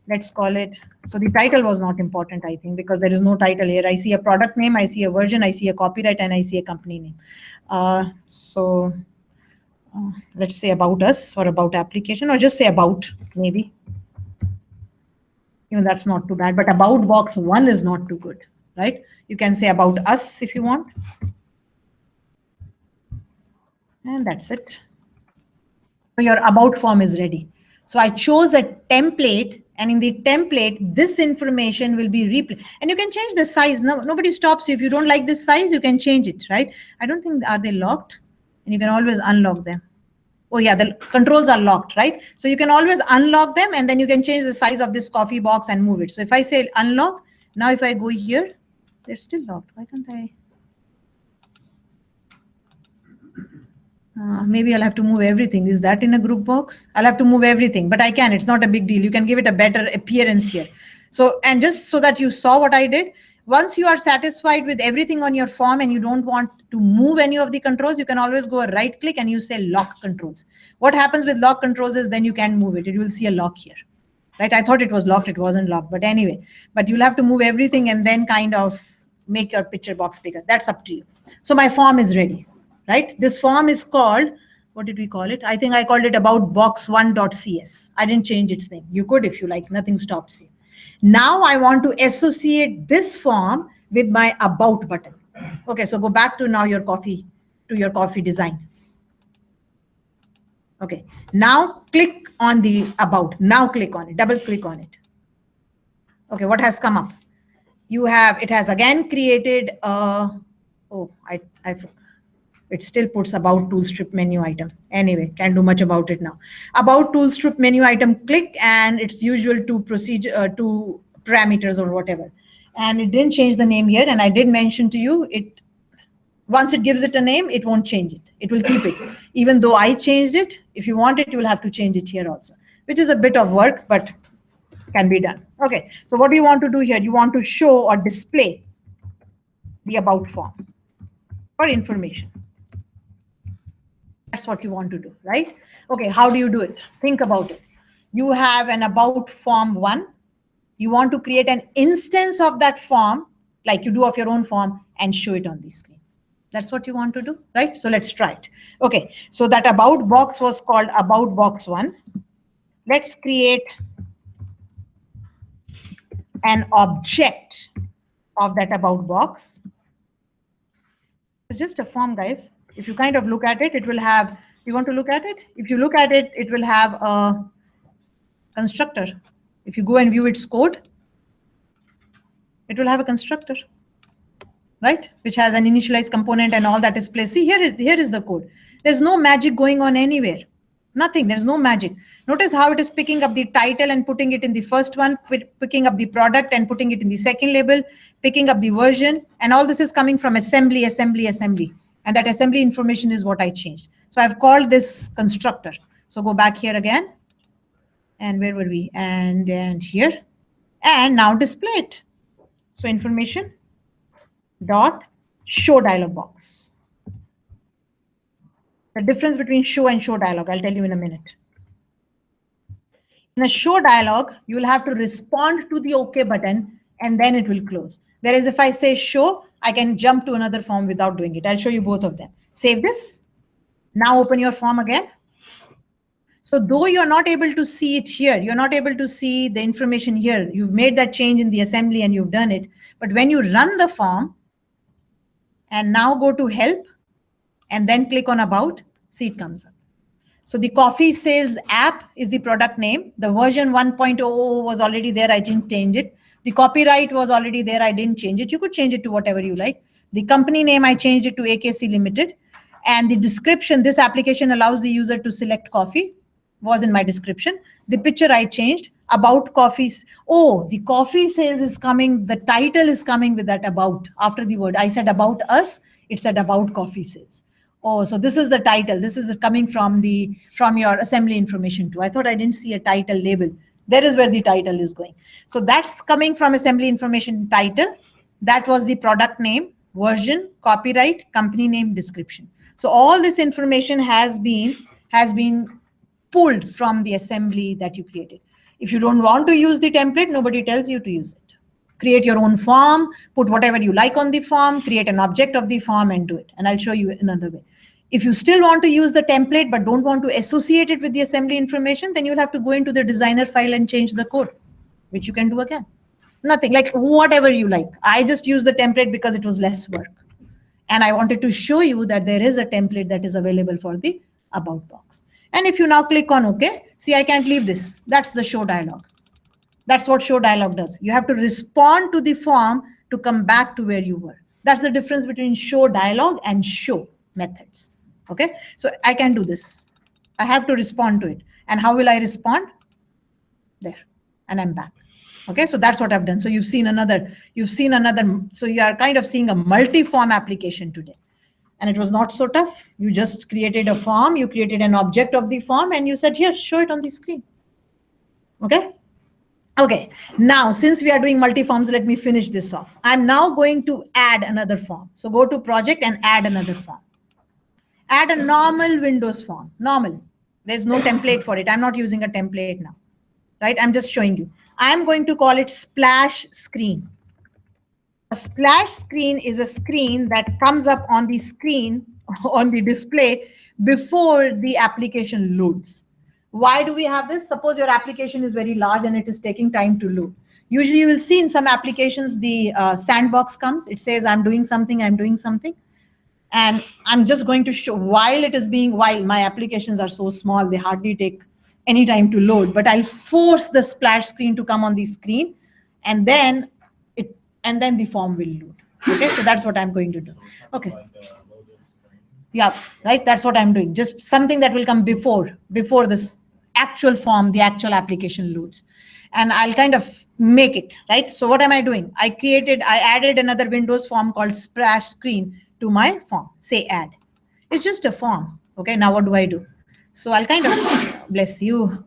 Let's call it. So the title was not important, I think, because there is no title here. I see a product name, I see a version, I see a copyright, and I see a company name. Let's say about us or about application, or just say about, maybe. Even that's not too bad, but about box 1 is not too good, right? You can say about us if you want. And that's it. So your about form is ready. So I chose a template, and in the template, this information will be replaced. And you can change the size. No, nobody stops you. If you don't like this size, you can change it, right? I don't think, are they locked? And you can always unlock them. Oh yeah, the controls are locked, right? So you can always unlock them, and then you can change the size of this coffee box and move it. So if I say unlock, now if I go here, they're still locked. Why can't I? Maybe I'll have to move everything. Is that in a group box? I'll have to move everything, but I can. It's not a big deal. You can give it a better appearance here. So, and just so that you saw what I did, once you are satisfied with everything on your form and you don't want to move any of the controls, you can always go right click and you say lock controls. What happens with lock controls is then you can't move it. You will see a lock here, right? I thought it was locked. It wasn't locked, but anyway, but you'll have to move everything and then kind of make your picture box bigger. That's up to you. So my form is ready. Right? This form is called, what did we call it? I think I called it about box1.cs. I didn't change its name. You could if you like, nothing stops you. Now I want to associate this form with my about button. Okay, so go back to now your coffee design. Okay, now click on the about. Now click on it, double click on it. Okay, what has come up? It has again created it still puts about tool strip menu item. Anyway, can't do much about it now. About tool strip menu item, click, and its usual two parameters or whatever. And it didn't change the name here. And I did mention to you, once it gives it a name, it won't change it. It will keep it. Even though I changed it, if you want it, you will have to change it here also, which is a bit of work, but can be done. Okay, so what do you want to do here? You want to show or display the about form or information. That's what you want to do, right? Okay, how do you do it? Think about it. You have an about form 1. You want to create an instance of that form, like you do of your own form, and show it on the screen. That's what you want to do, right? So let's try it. Okay, so that about box was called about box 1. Let's create an object of that about box. It's just a form, guys. If you kind of look at it, it will have, you want to look at it? If you look at it, it will have a constructor. If you go and view its code, it will have a constructor, right? Which has an initialized component and all that is placed. See, here is the code. There's no magic going on anywhere. Nothing, there's no magic. Notice how it is picking up the title and putting it in the first one, picking up the product and putting it in the second label, picking up the version, and all this is coming from assembly. And that assembly information is what I changed. So I've called this constructor. So go back here again. And where were we? And here. And now display it. So information dot show dialog box. The difference between show and show dialog, I'll tell you in a minute. In a show dialog, you will have to respond to the OK button and then it will close. Whereas if I say show, I can jump to another form without doing it. I'll show you both of them. Save this. Now open your form again. So though you're not able to see it here, you're not able to see the information here. You've made that change in the assembly and you've done it. But when you run the form and now go to help and then click on about, see it comes up. So the coffee sales app is the product name. The version 1.00 was already there. I didn't change it. The copyright was already there. I didn't change it. You could change it to whatever you like. The company name, I changed it to AKC Limited. And the description, this application allows the user to select coffee, was in my description. The picture I changed, about coffees. Oh, the coffee sales is coming, the title is coming with that about, after the word. I said about us, it said about coffee sales. Oh, so this is the title. This is coming from your assembly information too. I thought I didn't see a title label. There is where the title is going. So that's coming from assembly information title. That was the product name, version, copyright, company name, description. So all this information has been pulled from the assembly that you created. If you don't want to use the template, nobody tells you to use it. Create your own form, put whatever you like on the form, create an object of the form and do it. And I'll show you another way. If you still want to use the template but don't want to associate it with the assembly information, then you'll have to go into the designer file and change the code, which you can do again. Nothing, like whatever you like. I just used the template because it was less work. And I wanted to show you that there is a template that is available for the about box. And if you now click on OK, see, I can't leave this. That's the show dialog. That's what show dialog does. You have to respond to the form to come back to where you were. That's the difference between show dialog and show methods. Okay, so I can do this. I have to respond to it. And how will I respond? There, and I'm back. Okay, so that's what I've done. So you've seen another, so you are kind of seeing a multi-form application today. And it was not so tough. You just created a form, you created an object of the form, and you said, here, show it on the screen. Okay. Okay, now since we are doing multi-forms, let me finish this off. I'm now going to add another form. So go to project and add another form. Add a normal Windows form, normal. There's no template for it. I'm not using a template now, right? I'm just showing you. I'm going to call it splash screen. A splash screen is a screen that comes up on the screen, on the display, before the application loads. Why do we have this? Suppose your application is very large and it is taking time to load. Usually you will see in some applications, the sandbox comes. It says, I'm doing something, I'm doing something. And I'm just going to show, while my applications are so small, they hardly take any time to load, but I'll force the splash screen to come on the screen, and then the form will load. Okay, so that's what I'm going to do. Okay. Yeah, right. That's what I'm doing. Just something that will come before this actual form, the actual application loads. And I'll kind of make it, right? So what am I doing? I added another Windows form called splash screen to my form. Say add. It's just a form. Okay, now what do I do? So I'll kind of, bless you.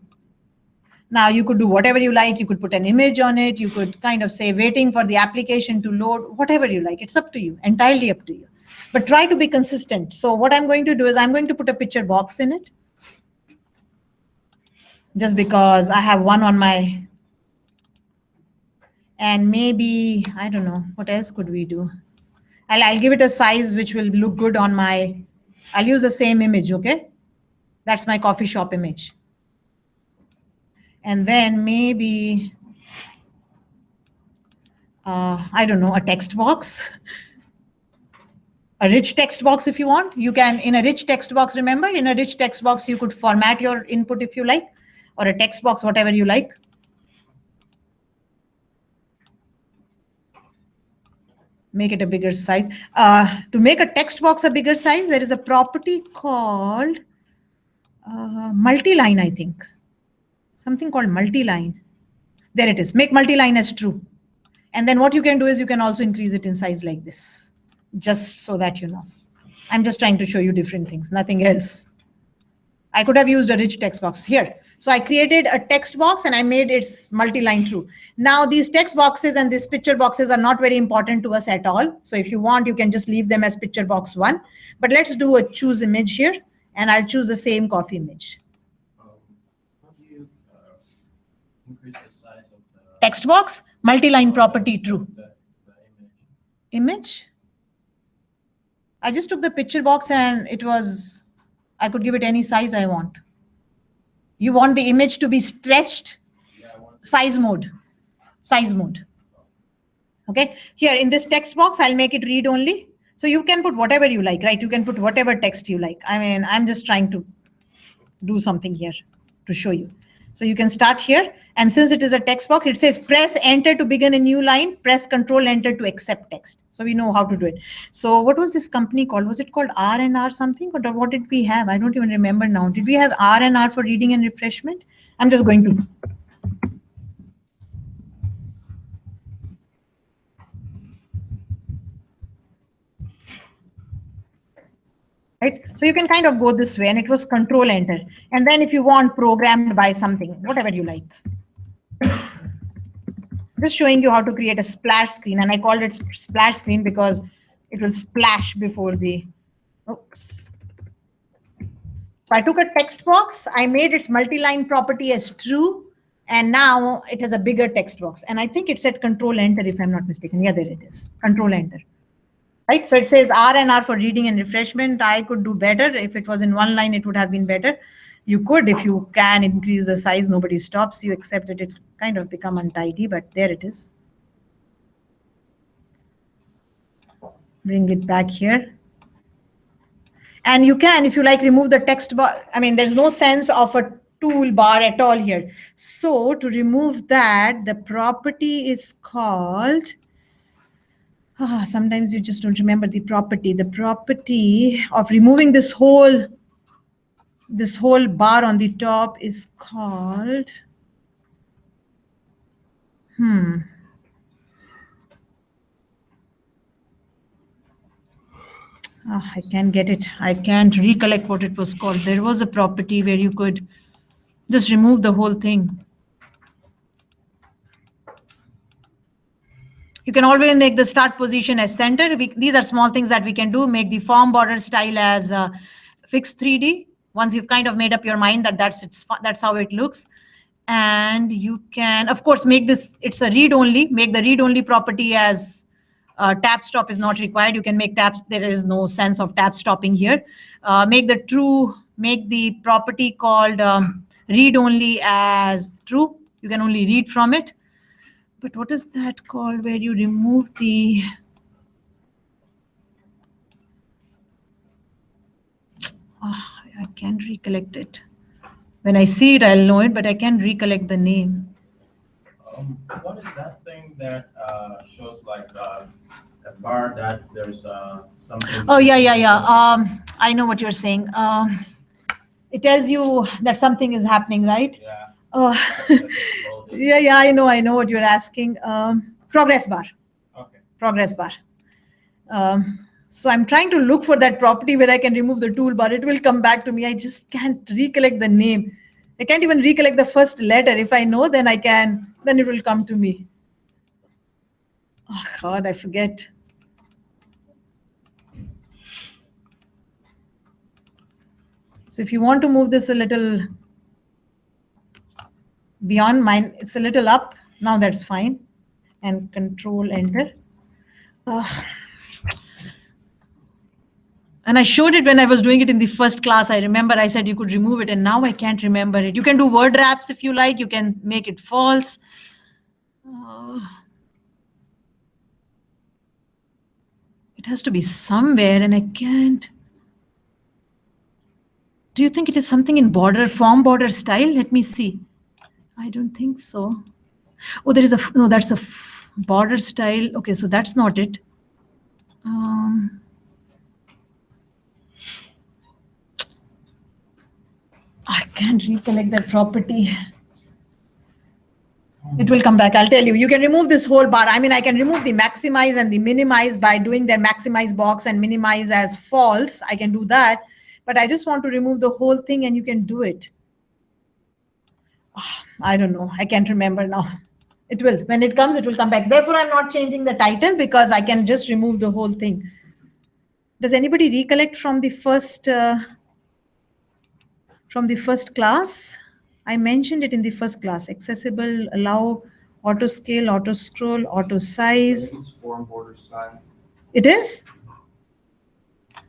Now you could do whatever you like. You could put an image on it. You could kind of say waiting for the application to load, whatever you like. It's up to you, entirely up to you. But try to be consistent. So what I'm going to do is I'm going to put a picture box in it. Just because I have one on my, and maybe, I don't know, what else could we do? I'll give it a size which will look good on my, I'll use the same image, okay? That's my coffee shop image. And then maybe, I don't know, a text box. A rich text box if you want. You can, in a rich text box, remember, in a rich text box, you could format your input if you like, or a text box, whatever you like. Make it a bigger size. To make a text box a bigger size, there is a property called multi-line, I think. Something called multi-line. There it is. Make multi-line as true. And then what you can do is you can also increase it in size like this. Just so that you know. I'm just trying to show you different things, nothing else. I could have used a rich text box here. So I created a text box and I made its multi-line true. Now these text boxes and these picture boxes are not very important to us at all. So if you want, you can just leave them as picture box 1. But let's do a choose image here, and I'll choose the same coffee image. How do you increase the size of the Text box, multi-line property true. the Image? I just took the picture box and it was, I could give it any size I want. You want the image to be stretched? Yeah, I want Size mode. Size mode. Okay. Here in this text box, I'll make it read only. So you can put whatever you like, right? You can put whatever text you like. I mean, I'm just trying to do something here to show you. So you can start here. And since it is a text box, it says press enter to begin a new line, press control enter to accept text. So we know how to do it. So what was this company called? Was it called R&R something? Or what did we have? I don't even remember now. Did we have R&R for reading and refreshment? I'm just going to. Right? So you can kind of go this way, and it was control enter. And then if you want programmed by something, whatever you like. Just showing you how to create a splash screen, and I called it splash screen because it will splash before the, oops. So I took a text box, I made its multi-line property as true, and now it has a bigger text box. And I think it said control enter if I'm not mistaken. Yeah, there it is, control enter. Right, so it says R&R for reading and refreshment. I could do better. If it was in one line, it would have been better. You could, if you can increase the size, nobody stops you, except that it kind of become untidy, but there it is. Bring it back here. And you can, if you like, remove the text bar. I mean, there's no sense of a toolbar at all here. So to remove that, the property is called, sometimes you just don't remember the property. The property of removing this whole bar on the top is called, I can't get it. I can't recollect what it was called. There was a property where you could just remove the whole thing. You can always make the start position as center. These are small things that we can do. Make the form border style as fixed 3D. Once you've kind of made up your mind that that's how it looks. And you can, of course, make this, it's a read only. Make the read only property as tab stop is not required. You can make tabs. There is no sense of tab stopping here. Make the property called read only as true. You can only read from it. But what is that called where you remove the, I can't recollect it. When I see it, I'll know it, but I can't recollect the name. What is that thing that shows like a bar that there's something? Oh, yeah. I know what you're saying. It tells you that something is happening, right? Yeah. Yeah, I know what you're asking. Progress bar. Okay. Progress bar. So I'm trying to look for that property where I can remove the toolbar. It will come back to me. I just can't recollect the name. I can't even recollect the first letter. If I know, then it will come to me. Oh God, I forget. So if you want to move this a little beyond mine, it's a little up. Now that's fine. And control enter. And I showed it when I was doing it in the first class. I remember I said you could remove it, and now I can't remember it. You can do word wraps if you like. You can make it false. It has to be somewhere, and I can't. Do you think it is something in form border style? Let me see. I don't think so. Oh, there is no, that's a border style. Okay, so that's not it. I can't recollect that property. It will come back. I'll tell you. You can remove this whole bar. I mean, I can remove the maximize and the minimize by doing their maximize box and minimize as false. I can do that. But I just want to remove the whole thing, and you can do it. I don't know. I can't remember now. It will. When it comes, it will come back. Therefore, I'm not changing the title because I can just remove the whole thing. Does anybody recollect from the first class? I mentioned it in the first class. Accessible, allow, auto scale, auto scroll, auto size. It's form border style. It is?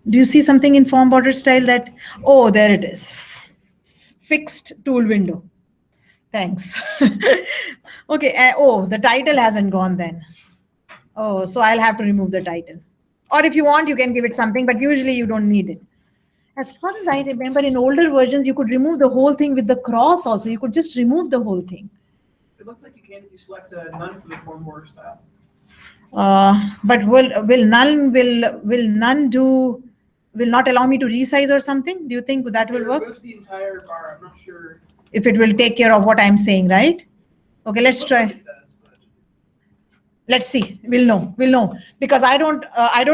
Do you see something in form border style that, oh, there it is. Fixed tool window. Thanks. Okay. Oh, the title hasn't gone then. Oh, so I'll have to remove the title. Or if you want, you can give it something, but usually you don't need it. As far as I remember, in older versions, you could remove the whole thing with the cross also. You could just remove the whole thing. It looks like you can if you select none for the form border style. But will none will not allow me to resize or something? Do you think that will It work? removes the entire bar. I'm not sure. If it will take care of what I'm saying, right? Okay, let's Looks like try. it does, but- Let's see. We'll know because I don't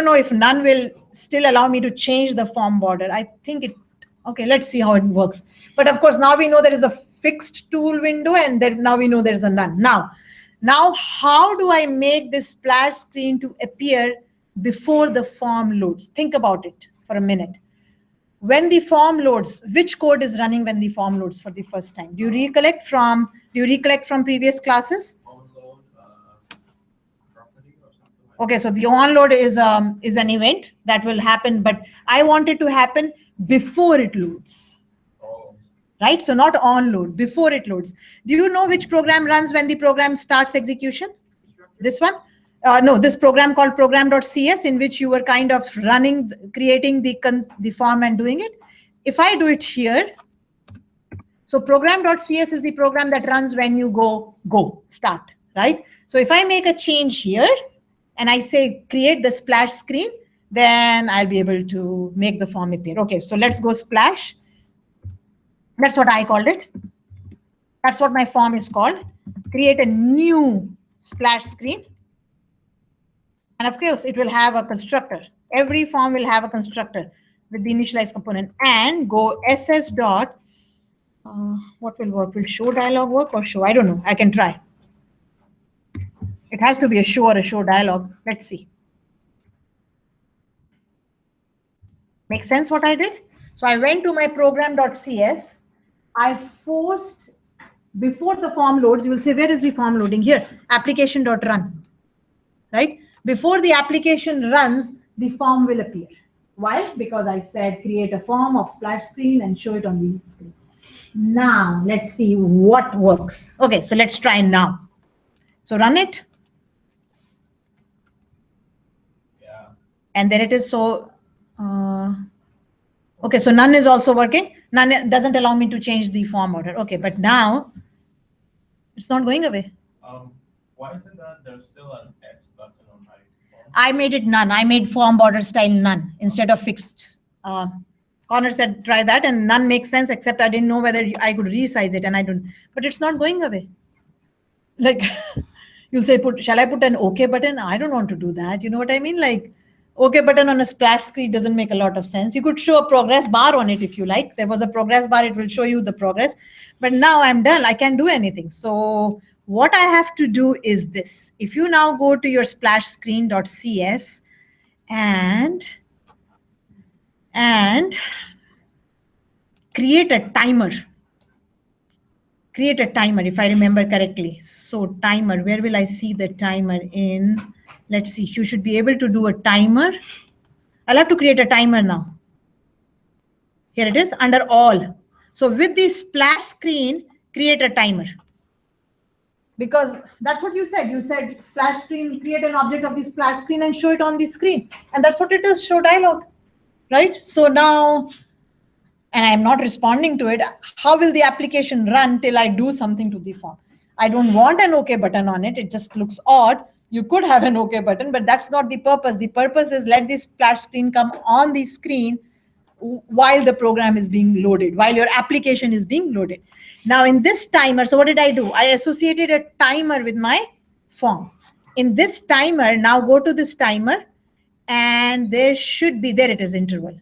know if none will still allow me to change the form border. I think it. Okay, let's see how it works. But of course, now we know there is a fixed tool window, and then now we know there is a none. Now, how do I make this splash screen to appear before the form loads? Think about it for a minute. When the form loads, which code is running when the form loads for the first time? Do you recollect from previous classes? Onload, property or something like Okay, so the onload is an event that will happen, but I want it to happen before it loads. that. Oh, Right? So not on load, before it loads. Do you know which program runs when the program starts execution? This one? No, this program called program.cs, in which you were kind of creating the form and doing it. If I do it here, so program.cs is the program that runs when you go, start, right? So if I make a change here and I say create the splash screen, then I'll be able to make the form appear. Okay, so let's go splash. That's what I called it. That's what my form is called. Create a new splash screen. And of course, it will have a constructor. Every form will have a constructor with the initialize component, and go ss dot. What will work? Will show dialog work or show? I don't know. I can try. It has to be a show or a show dialog. Let's see. Make sense what I did? So I went to my program.cs. I forced, before the form loads, you will say, where is the form loading? Here, application.run, right? Before the application runs, the form will appear. Why? Because I said create a form of splash screen and show it on the screen. Now, let's see what works. Okay, so let's try now. So run it. yeah. And there it is. So, okay, so none is also working. None doesn't allow me to change the form order. Okay, but now it's not going away. Why is it that there's still an X button on my phone? I made it none. I made form border style none instead of fixed. Connor said try that, and none makes sense, except I didn't know whether I could resize it, and I don't. But it's not going away. Like you'll say, shall I put an OK button? I don't want to do that. You know what I mean? Like OK button on a splash screen doesn't make a lot of sense. You could show a progress bar on it if you like. There was a progress bar. It will show you the progress. But now I'm done. I can't do anything. So what I have to do is this. If you now go to your splash screen.cs and create a timer. Create a timer, if I remember correctly. So timer, where will I see the timer in? Let's see, you should be able to do a timer. I'll have to create a timer now. Here it is, under all. So with the splash screen, create a timer. Because that's what you said. You said splash screen, create an object of the splash screen and show it on the screen. And that's what it is, show dialog, right? So now, and I'm not responding to it, how will the application run till I do something to the form? I don't want an OK button on it. It just looks odd. You could have an OK button, but that's not the purpose. The purpose is let this splash screen come on the screen while the program is being loaded, while your application is being loaded. Now in this timer, so what did I do? I associated a timer with my form. In this timer, now go to this timer, and there should be, there it is, interval.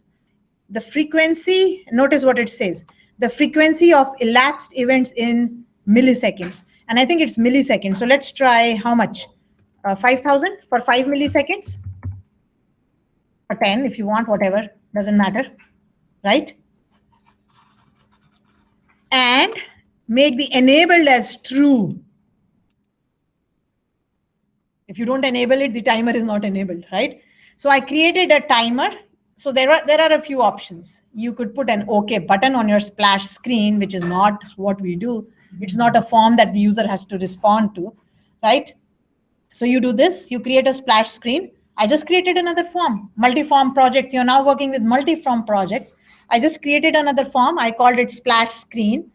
The frequency, notice what it says, the frequency of elapsed events in milliseconds. And I think it's milliseconds. So let's try how much? 5,000 for 5 milliseconds. Or 10 if you want, whatever, doesn't matter, right? And make the enabled as true. If you don't enable it, the timer is not enabled, right? So I created a timer. So there are a few options. You could put an OK button on your splash screen, which is not what we do. It's not a form that the user has to respond to, right? So you do this, you create a splash screen. I just created another form, multi-form project. You're now working with multi-form projects. I just created another form. I called it splash screen.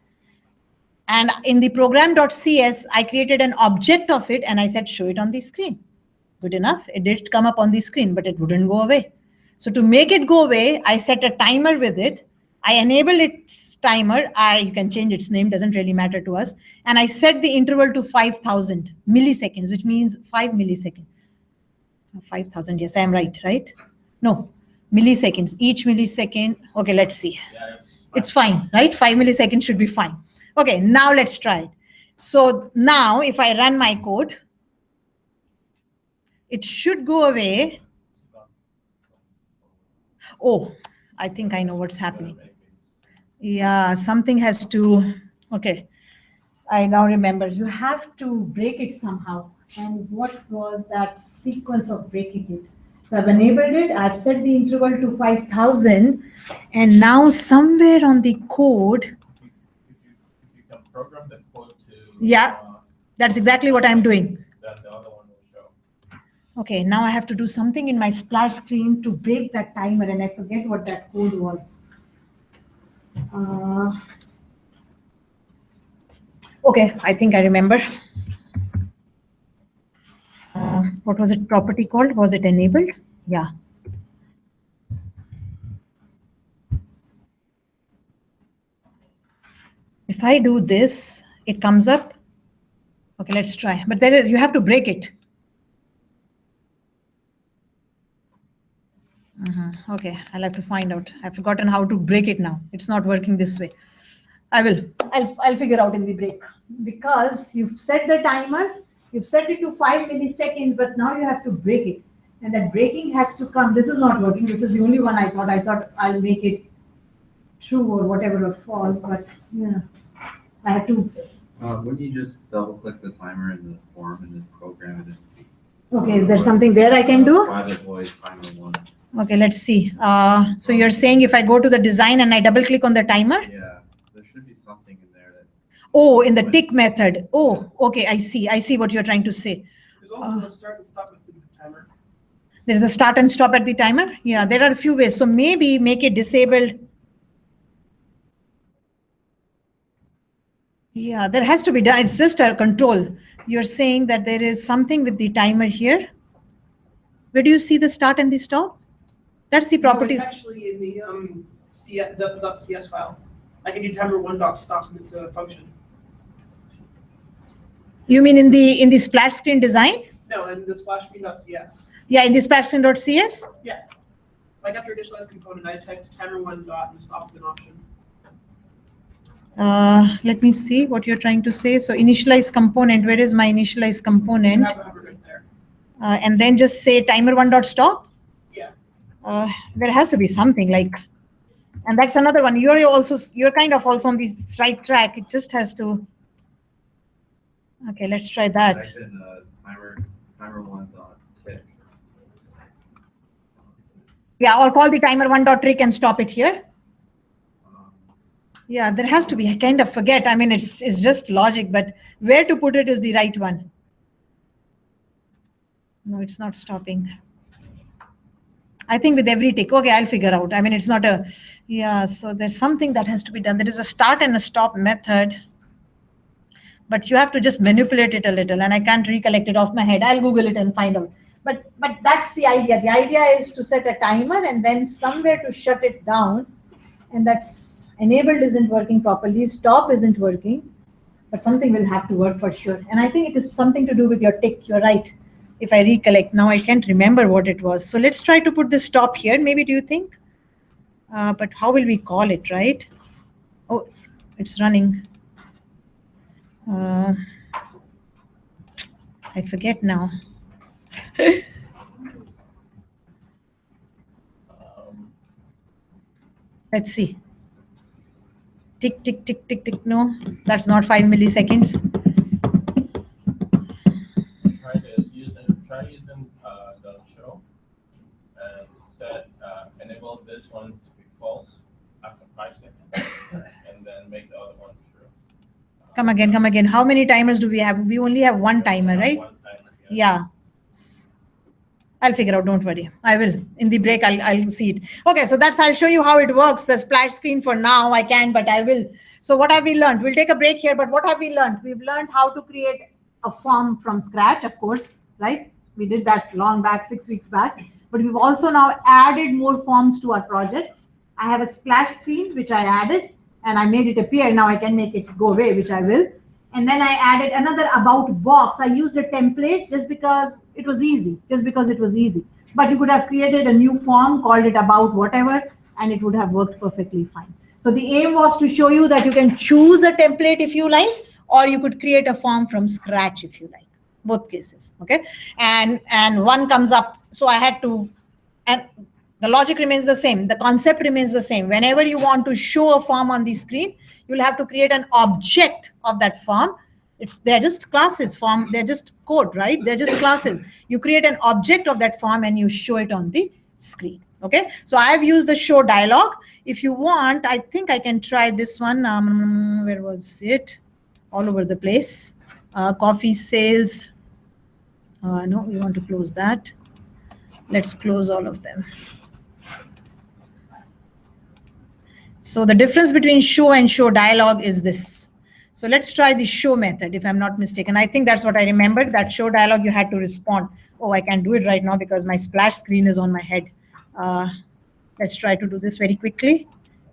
And in the program.cs, I created an object of it and I said, show it on the screen. Good enough. It did come up on the screen, but it wouldn't go away. So to make it go away, I set a timer with it. I enabled its timer. You can change its name, doesn't really matter to us. And I set the interval to 5,000 milliseconds, which means 5 milliseconds. 5,000, yes, I am right? No, milliseconds, each millisecond. Okay, let's see. Yeah, it's fine, right? 5 milliseconds should be fine. Okay, now let's try it. So now if I run my code, it should go away. Oh, I think I know what's happening. Yeah, something has to, okay. I now remember, you have to break it somehow. And what was that sequence of breaking it? So I've enabled it, I've set the interval to 5,000, and now somewhere on the code. If you can program the code to. Yeah, that's exactly what I'm doing. Then the other one will show. Okay, now I have to do something in my splash screen to break that timer, and I forget what that code was. Okay, I think I remember. What was it property called? Was it enabled? Yeah. If I do this, it comes up. Okay, let's try. But you have to break it. Okay, I'll have to find out. I've forgotten how to break it now. It's not working this way. I'll figure out in the break, because you've set the timer, you've set it to 5 milliseconds, but now you have to break it. And that breaking has to come. This is not working. This is the only one I thought I'll make it true or whatever, or false, but yeah, I have to. Wouldn't you just double click the timer in the form and then program it in? Okay, is there something there I can do? Private voice timer 1. Okay, let's see. So you're saying if I go to the design and I double click on the timer? Yeah, there should be something in there that. Oh, in the tick method. Oh, okay, I see what you're trying to say. There's also a start and stop at the timer. There's a start and stop at the timer? Yeah, there are a few ways. So maybe make it disabled. Yeah, there has to be done. It's just a control. You're saying that there is something with the timer here. Where do you see the start and the stop? That's the property. No, it's actually in the .cs file. I can do timer1.stop, and it's a function. You mean in the splash screen design? No, in the splash screen.cs. Yeah, in the splash screen.cs? Yeah. Like after initialize component, I typed timer1 dot and stop is an option. Let me see what you're trying to say. So initialize component, where is my initialize component? You have a hover right there. And then just say timer1.stop? Yeah. There has to be something like, and that's another one. You're kind of also on this right track. It just has to. Okay, let's try that. Type in timer 1.tick. Yeah, or call the timer1.trick and stop it here. Yeah, there has to be. I kind of forget. I mean, it's just logic, but where to put it is the right one. No, it's not stopping. I think with every tick. Okay, I'll figure out. I mean, it's not a, yeah, so there's something that has to be done. There is a start and a stop method, but you have to just manipulate it a little, and I can't recollect it off my head. I'll Google it and find out. But that's the idea. The idea is to set a timer and then somewhere to shut it down, and that's enabled isn't working properly, stop isn't working, but something will have to work for sure. And I think it is something to do with your tick. You're right. If I recollect, now I can't remember what it was. So let's try to put the stop here. Maybe, do you think? But how will we call it, right? Oh, it's running. I forget now. Let's see. Tick, tick, tick, tick, tick. No, that's not 5 milliseconds. Try using the show and set enable this one to be false after 5 seconds, and then make the other one true. Come again. How many timers do we have? We only have one timer, right? One timer, Yeah. I'll figure out, don't worry. I will. In the break, I'll see it. Okay, so I'll show you how it works. The splash screen for now, I can, but I will. So what have we learned? We'll take a break here, but what have we learned? We've learned how to create a form from scratch, of course, right? We did that long back, 6 weeks back. But we've also now added more forms to our project. I have a splash screen, which I added, and I made it appear. Now I can make it go away, which I will. And then I added another about box. I used a template just because it was easy, But you could have created a new form, called it about whatever, and it would have worked perfectly fine. So the aim was to show you that you can choose a template if you like, or you could create a form from scratch if you like. Both cases, okay? And one comes up. So I had to, and the logic remains the same. The concept remains the same. Whenever you want to show a form on the screen, you'll have to create an object of that form. They're just classes form. They're just code, right? They're just classes. You create an object of that form and you show it on the screen. Okay. So I've used the show dialog. If you want, I think I can try this one. Where was it? All over the place. Coffee sales. No, we want to close that. Let's close all of them. So the difference between show and show dialog is this. So let's try the show method, if I'm not mistaken. I think that's what I remembered, that show dialog, you had to respond. Oh, I can't do it right now because my splash screen is on my head. Let's try to do this very quickly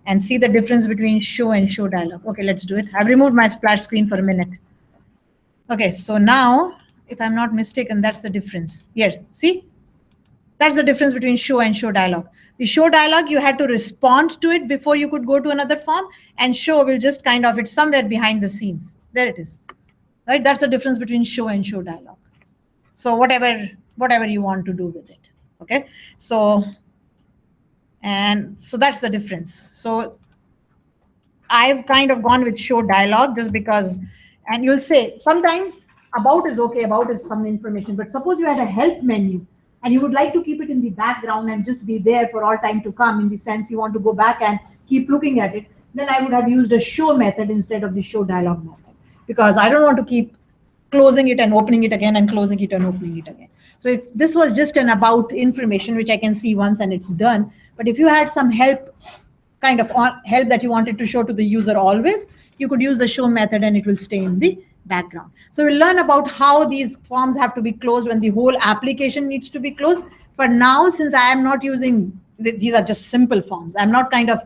and see the difference between show and show dialog. Okay, let's do it. I've removed my splash screen for a minute. Okay, so now, if I'm not mistaken, that's the difference. Here, see? That's the difference between show and show dialog. The show dialog, you had to respond to it before you could go to another form, and show will just kind of, it's somewhere behind the scenes. There it is, right? That's the difference between show and show dialog. So whatever you want to do with it, okay? So that's the difference. So I've kind of gone with show dialog just because, and you'll say sometimes about is okay, about is some information, but suppose you had a help menu, and you would like to keep it in the background and just be there for all time to come, in the sense you want to go back and keep looking at it, then I would have used a show method instead of the show dialog method, because I don't want to keep closing it and opening it again and closing it and opening it again. So if this was just an about information, which I can see once and it's done, but if you had some help, kind of help that you wanted to show to the user always, you could use the show method and it will stay in the background. So we'll learn about how these forms have to be closed when the whole application needs to be closed. For now, since I am not using, these are just simple forms. I'm not kind of,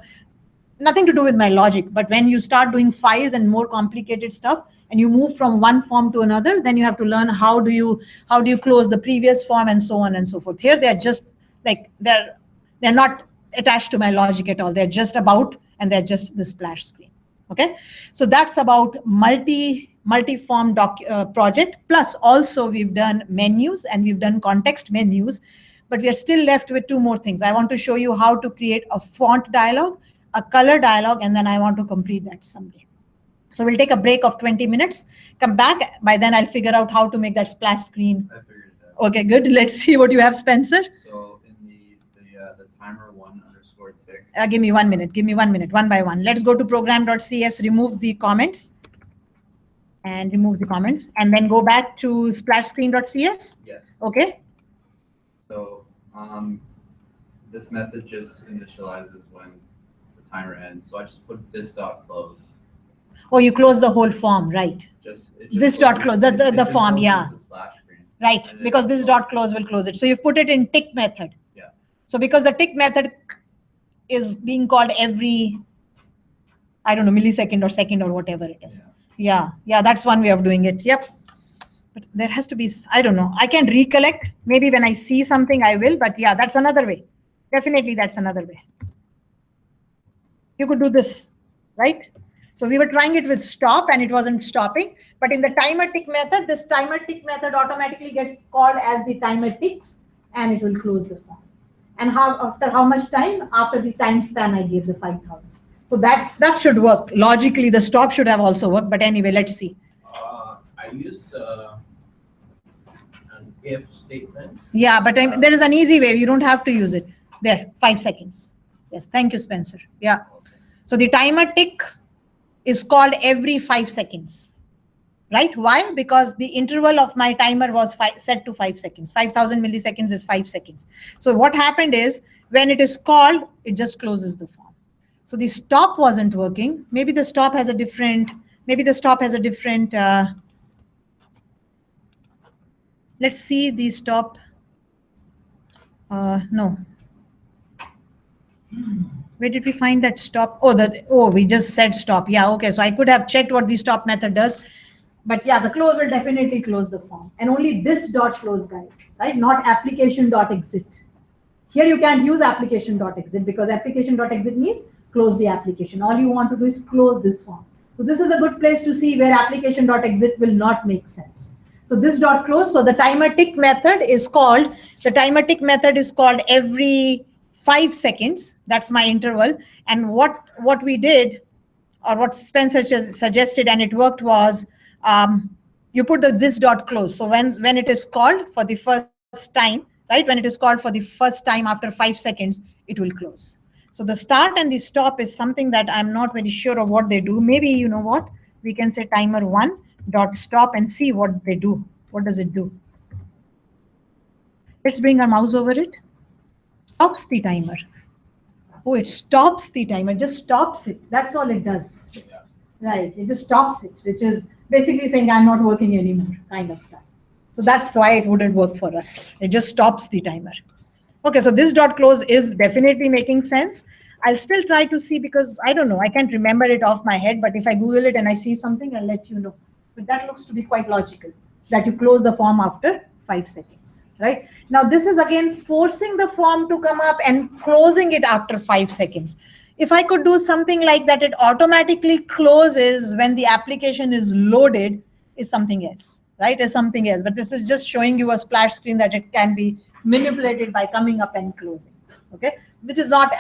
nothing to do with my logic, but when you start doing files and more complicated stuff, and you move from one form to another, then you have to learn how do you close the previous form and so on and so forth. Here, they're just like, they're not attached to my logic at all. They're just about, and they're just the splash screen. Okay, so that's about multi-form project. Plus also we've done menus and we've done context menus, but we are still left with two more things. I want to show you how to create a font dialog, a color dialog, and then I want to complete that someday. So we'll take a break of 20 minutes, come back. By then I'll figure out how to make that splash screen. I figured it out. Okay, good. Let's see what you have, Spencer. So in the timer 1_tick. Give me 1 minute, one by one. Let's go to program.cs, remove the comments, and then go back to splashscreen.cs. Yes. Okay. So this method just initializes when the timer ends. So I just put this dot close. Oh, you close the whole form, right? This dot close, the form, yeah. The splash screen. Right, because this dot close will close it. So you've put it in tick method. Yeah. So because the tick method is being called every, I don't know, millisecond or second or whatever it is. Yeah, that's one way of doing it. Yep. But there has to be, I don't know. I can recollect. Maybe when I see something, I will. But yeah, that's another way. Definitely, that's another way. You could do this, right? So we were trying it with stop and it wasn't stopping. But in the timer tick method, this timer tick method automatically gets called as the timer ticks and it will close the form. And after how much time? After the time span I gave, the 5,000. So that should work. Logically, the stop should have also worked. But anyway, let's see. I used an if statement. Yeah, but there is an easy way. You don't have to use it. There, 5 seconds. Yes, thank you, Spencer. Yeah. So the timer tick is called every 5 seconds, right? Why? Because the interval of my timer was set to 5 seconds. 5,000 milliseconds is 5 seconds. So what happened is when it is called, it just closes the form. So the stop wasn't working. Maybe the stop has a different, let's see the stop. No. Where did we find that stop? Oh, we just said stop. Yeah, okay. So I could have checked what the stop method does. But yeah, the close will definitely close the form. And only this dot close, guys, right? Not application.exit. Here you can't use application.exit because application.exit means close the application. All you want to do is close this form. So this is a good place to see where application.exit will not make sense. So this dot close. So the timer tick method is called, every 5 seconds. That's my interval. And what we did, or what Spencer suggested, and it worked, was you put this dot close. So when it is called for the first time, right? When it is called for the first time after 5 seconds, it will close. So the start and the stop is something that I'm not very sure of what they do. Maybe, you know what? We can say timer 1 dot stop and see what they do. What does it do? Let's bring our mouse over it. Stops the timer. Oh, it stops the timer, just stops it. That's all it does. Yeah. Right, it just stops it, which is basically saying I'm not working anymore, kind of stuff. So that's why it wouldn't work for us. It just stops the timer. Okay, so this dot close is definitely making sense. I'll still try to see, because I don't know, I can't remember it off my head, but if I Google it and I see something, I'll let you know. But that looks to be quite logical, that you close the form after 5 seconds, right? Now this is again forcing the form to come up and closing it after 5 seconds. If I could do something like that, it automatically closes when the application is loaded, is something else, right? Is something else. But this is just showing you a splash screen that it can be manipulated by coming up and closing, okay? Which is not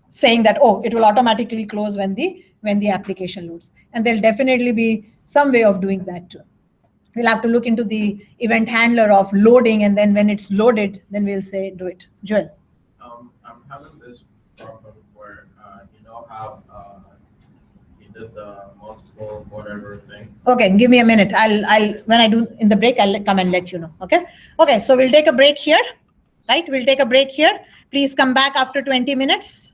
saying that, oh, it will automatically close when the application loads. And there'll definitely be some way of doing that too. We'll have to look into the event handler of loading, and then when it's loaded, then we'll say do it. Joel. I'm having this problem where you know how you did the multiple whatever thing. Okay, give me a minute. I'll when I do in the break, I'll come and let you know. Okay. Okay, so we'll take a break here, right? We'll take a break here. Please come back after 20 minutes.